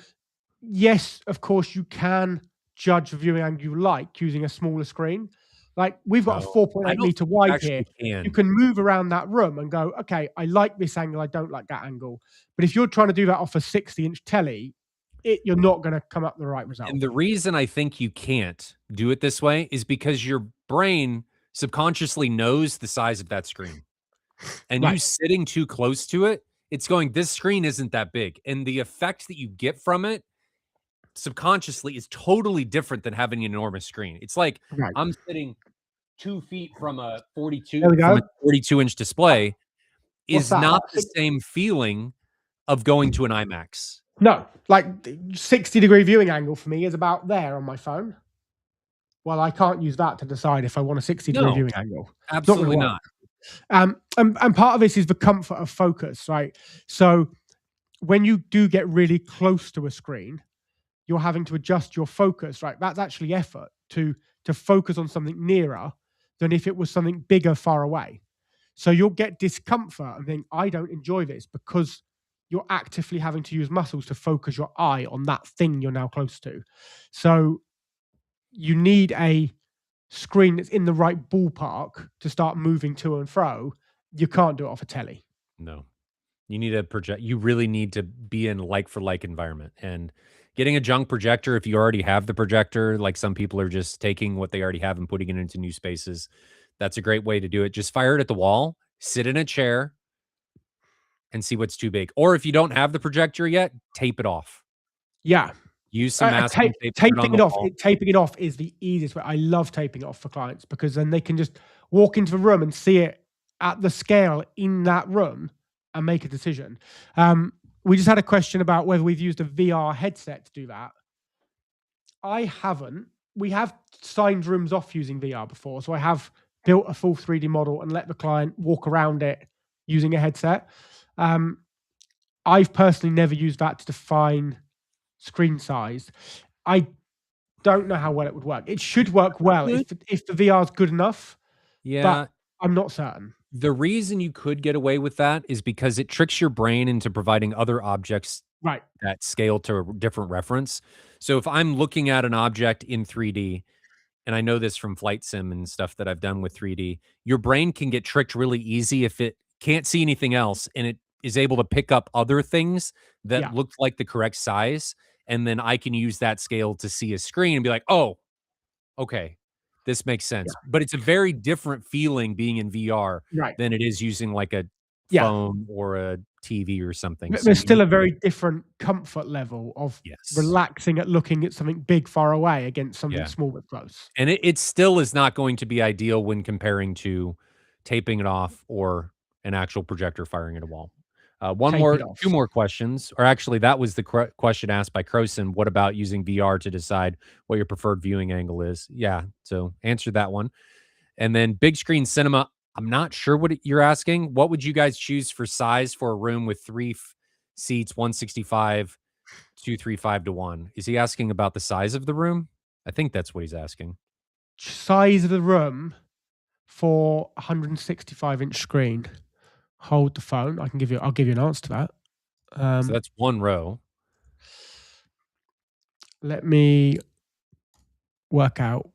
yes, of course, you can judge the viewing angle you like using a smaller screen, Like we've got a No, 4.8 meter wide here. You can. can move around that room and go, okay, I like this angle, I don't like that angle. But if you're trying to do that off a 60-inch telly, you're not going to come up with the right result. And the reason I think you can't do it this way is because your brain subconsciously knows the size of that screen. And you sitting too close to it, it's going, this screen isn't that big. And the effect that you get from it subconsciously is totally different than having an enormous screen. It's like I'm sitting 2 feet from a 42-inch display is not the same feeling of going to an IMAX. No, like 60-degree viewing angle for me is about there on my phone. Well, I can't use that to decide if I want a 60-degree viewing angle. Absolutely not. And part of this is the comfort of focus, right? So when you do get really close to a screen, you're having to adjust your focus, right? That's actually effort to focus on something nearer than if it was something bigger far away. So you'll get discomfort and think, I don't enjoy this, because you're actively having to use muscles to focus your eye on that thing you're now close to. So you need a screen that's in the right ballpark to start moving to and fro. You can't do it off a telly. No. You need a project. You really need to be in like for like environment. And getting a junk projector, if you already have the projector, like some people are just taking what they already have and putting it into new spaces, that's a great way to do it. Just fire it at the wall, sit in a chair, and see what's too big. Or if you don't have the projector yet, tape it off. Yeah. Use some masking tape. Taping it off is the easiest way. I love taping it off for clients, because then they can just walk into the room and see it at the scale in that room and make a decision. We just had a question about whether we've used a VR headset to do that. I haven't. We have signed rooms off using VR before, so I have built a full 3D model and let the client walk around it using a headset. I've personally never used that to define screen size. I don't know how well it would work. It should work well if the VR is good enough. Yeah, but I'm not certain. The reason you could get away with that is because it tricks your brain into providing other objects that scale to a different reference. So if I'm looking at an object in 3D, and I know this from flight sim and stuff that I've done with 3D, your brain can get tricked really easy if it can't see anything else and it is able to pick up other things that look like the correct size. And then I can use that scale to see a screen and be like, oh, okay, this makes sense. But it's a very different feeling being in VR than it is using like a phone or a TV or something. There's still a very different comfort level of relaxing at looking at something big far away against something small but close. And it still is not going to be ideal when comparing to taping it off or an actual projector firing at a wall. Two more questions, or actually that was the question asked by Croson. What about using VR to decide what your preferred viewing angle is? Yeah, so answer that one. And then big screen cinema, I'm not sure what you're asking. What would you guys choose for size for a room with 3 seats, 165, 235 to 1? Is he asking about the size of the room? I think that's what he's asking. Size of the room for 165-inch screen. Hold the phone. I'll give you an answer to that. So that's one row. Let me work out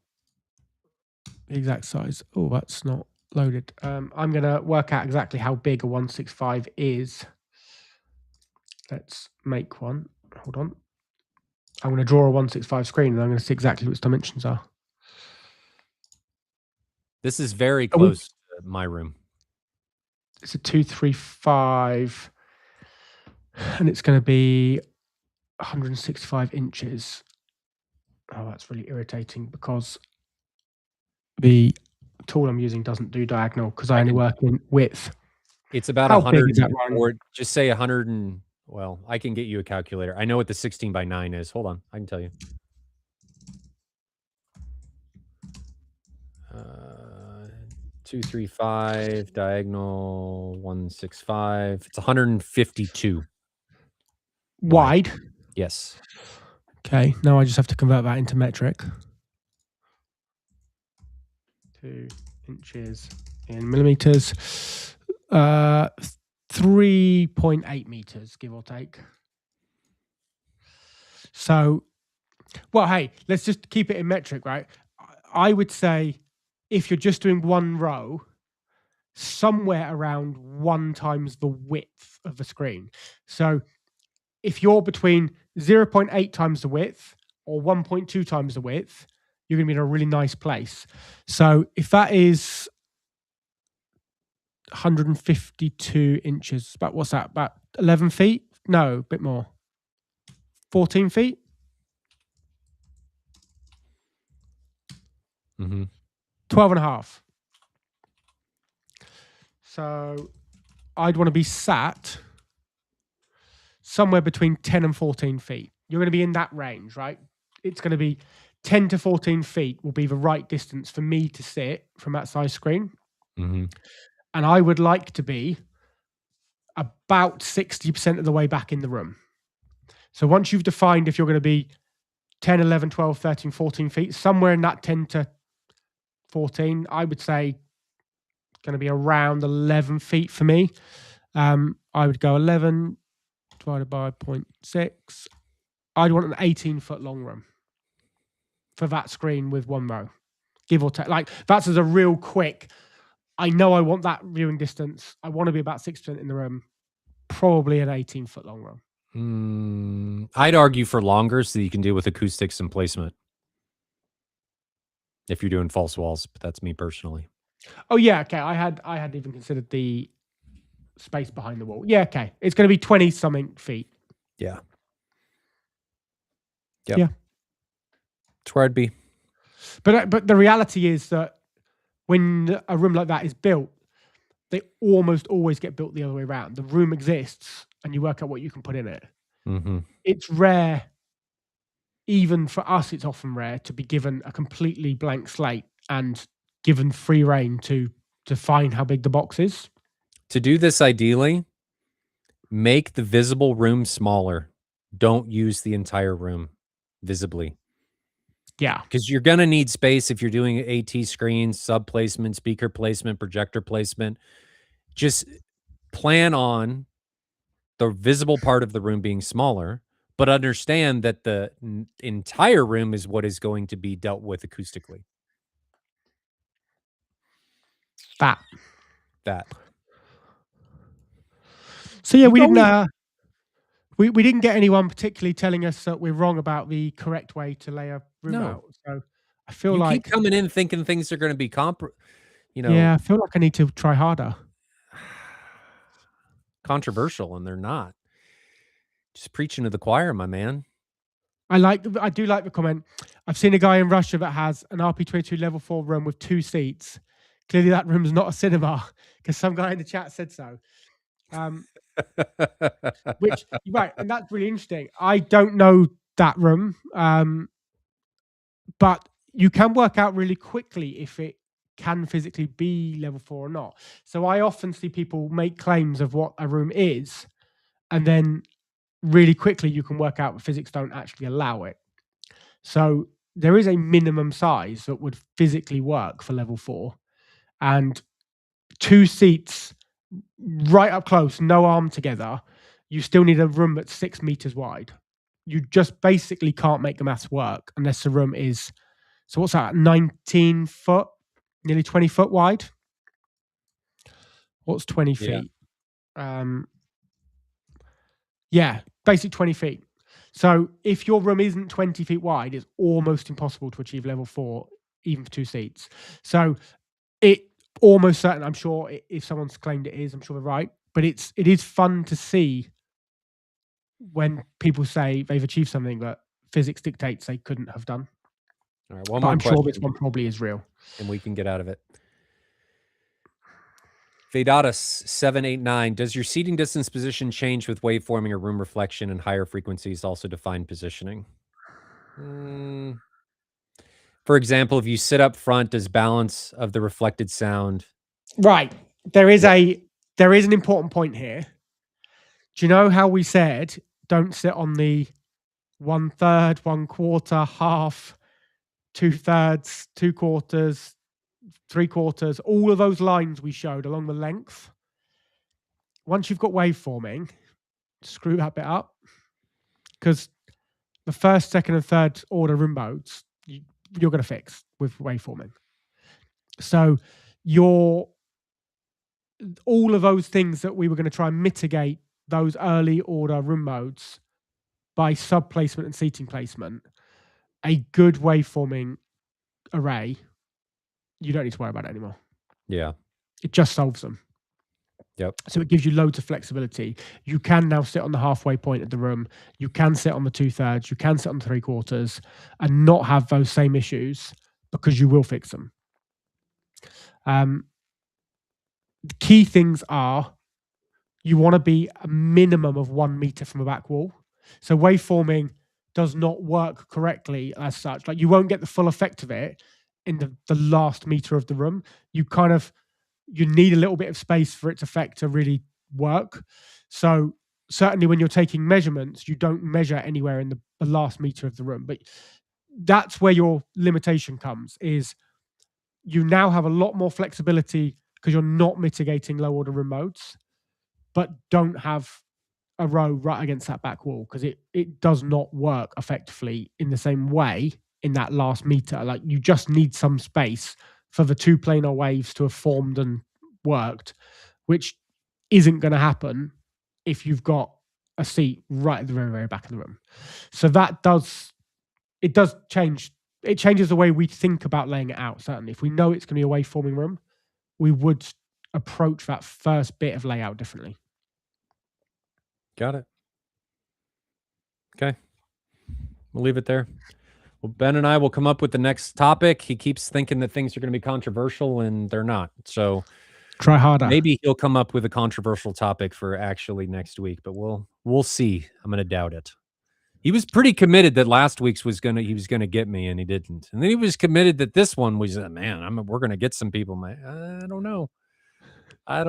the exact size. Oh, that's not loaded. I'm going to work out exactly how big a 165 is. Let's make one. Hold on. I'm going to draw a 165 screen and I'm going to see exactly what its dimensions are. This is very close to my room. It's a 235 and it's going to be 165 inches. Oh, that's really irritating because the tool I'm using doesn't do diagonal because I only work in width. It's about 100, or just say 100 and, well, I can get you a calculator. I know what the 16 by 9 is. Hold on. I can tell you. 235 diagonal 165. It's 152 wide. Yes. Okay. Now I just have to convert that into metric. 2 inches in millimeters. 3.8 meters, give or take. So, well, hey, let's just keep it in metric, right? I would say if you're just doing one row, somewhere around 1 times the width of the screen. So if you're between 0.8 times the width or 1.2 times the width, you're going to be in a really nice place. So if that is 152 inches, about what's that? About 11 feet? No, a bit more. 14 feet? Mm-hmm. 12 and a half. So I'd want to be sat somewhere between 10 and 14 feet. You're going to be in that range, right? It's going to be 10 to 14 feet will be the right distance for me to sit from that size screen. Mm-hmm. And I would like to be about 60% of the way back in the room. So once you've defined if you're going to be 10, 11, 12, 13, 14 feet, somewhere in that 10 to 14, I would say going to be around 11 feet for me. I would go 11 divided by 0.6. I'd want an 18-foot long room for that screen with one row, give or take. Like, that's as a real quick, I know I want that viewing distance. I want to be about 6% in the room, probably an 18-foot long room. I'd argue for longer so that you can deal with acoustics and placement. If you're doing false walls, but that's me personally. Oh yeah, okay. I had even considered the space behind the wall. Yeah, okay. It's going to be 20 something feet. Yeah. Yep. Yeah. That's where I'd be. But the reality is that when a room like that is built, they almost always get built the other way around. The room exists and you work out what you can put in it. Mm-hmm. It's rare, even for us, it's often rare to be given a completely blank slate and given free rein to define how big the box is. To do this ideally, make the visible room smaller. Don't use the entire room visibly. Yeah. Because you're going to need space if you're doing AT screens, sub placement, speaker placement, projector placement. Just plan on the visible part of the room being smaller, but understand that the entire room is what is going to be dealt with acoustically. That. So yeah, we didn't get anyone particularly telling us that we're wrong about the correct way to lay a room out. So I feel you like keep coming in thinking things are going to be yeah, I feel like I need to try harder. Controversial, and they're not. Just preaching to the choir, my man. I do like the comment. I've seen a guy in Russia that has an RP22 level 4 room with 2 seats. Clearly that room's not a cinema because some guy in the chat said so. Which, right, and that's really interesting. I don't know that room, but you can work out really quickly if it can physically be level 4 or not. So I often see people make claims of what a room is, and then really quickly you can work out that physics don't actually allow it. So there is a minimum size that would physically work for level 4, and 2 seats right up close, no arm together. You still need a room that's 6 meters wide. You just basically can't make the maths work unless the room is, so what's that, 19 foot, nearly 20 foot wide? What's 20 feet? Yeah, basically 20 feet. So if your room isn't 20 feet wide, it's almost impossible to achieve level 4, even for 2 seats. So it almost certain, I'm sure if someone's claimed it is, I'm sure they're right. But it is fun to see when people say they've achieved something that physics dictates they couldn't have done. All right, one more question. I'm sure this one probably is real. And we can get out of it. Vedatus 789, does your seating distance position change with waveforming or room reflection and higher frequencies also define positioning? For example, if you sit up front, does balance of the reflected sound? Right. There is an important point here. Do you know how we said don't sit on the 1/3, 1/4, half, 2/3, 2/4, 3/4, all of those lines we showed along the length? Once you've got waveforming, screw that bit up, because the first, second, and third order room modes you're going to fix with waveforming. So all of those things that we were going to try and mitigate those early order room modes by sub placement and seating placement, a good waveforming array, you don't need to worry about it anymore. Yeah. It just solves them. Yep. So it gives you loads of flexibility. You can now sit on the halfway point of the room. You can sit on the 2/3. You can sit on the 3/4 and not have those same issues because you will fix them. The key things are you want to be a minimum of 1 meter from a back wall. So waveforming does not work correctly as such. Like you won't get the full effect of it in the last meter of the room. You need a little bit of space for its effect to really work. So certainly when you're taking measurements, you don't measure anywhere in the last meter of the room. But that's where your limitation comes, is you now have a lot more flexibility because you're not mitigating low order room modes, but don't have a row right against that back wall because it does not work effectively in the same way in that last meter. Like you just need some space for the two planar waves to have formed and worked, which isn't going to happen if you've got a seat right at the very, very back of the room. So it does change. It changes the way we think about laying it out. Certainly, if we know it's going to be a waveforming room, we would approach that first bit of layout differently. Got it. Okay. We'll leave it there. Well, Ben and I will come up with the next topic. He keeps thinking that things are going to be controversial, and they're not. So try harder. Maybe he'll come up with a controversial topic for actually next week, but we'll see. I'm going to doubt it. He was pretty committed that last week's he was gonna get me, and he didn't. And then he was committed that this one was, man, we're gonna get some people. I don't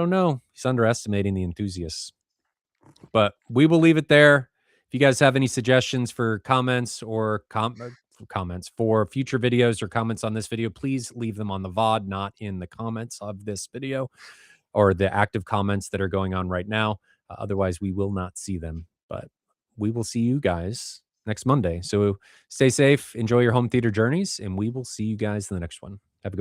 know. He's underestimating the enthusiasts. But we will leave it there. If you guys have any suggestions for comments or comments for future videos or comments on this video, please leave them on the VOD, not in the comments of this video or the active comments that are going on right now. Otherwise, we will not see them. But we will see you guys next Monday. So stay safe, enjoy your home theater journeys, and we will see you guys in the next one.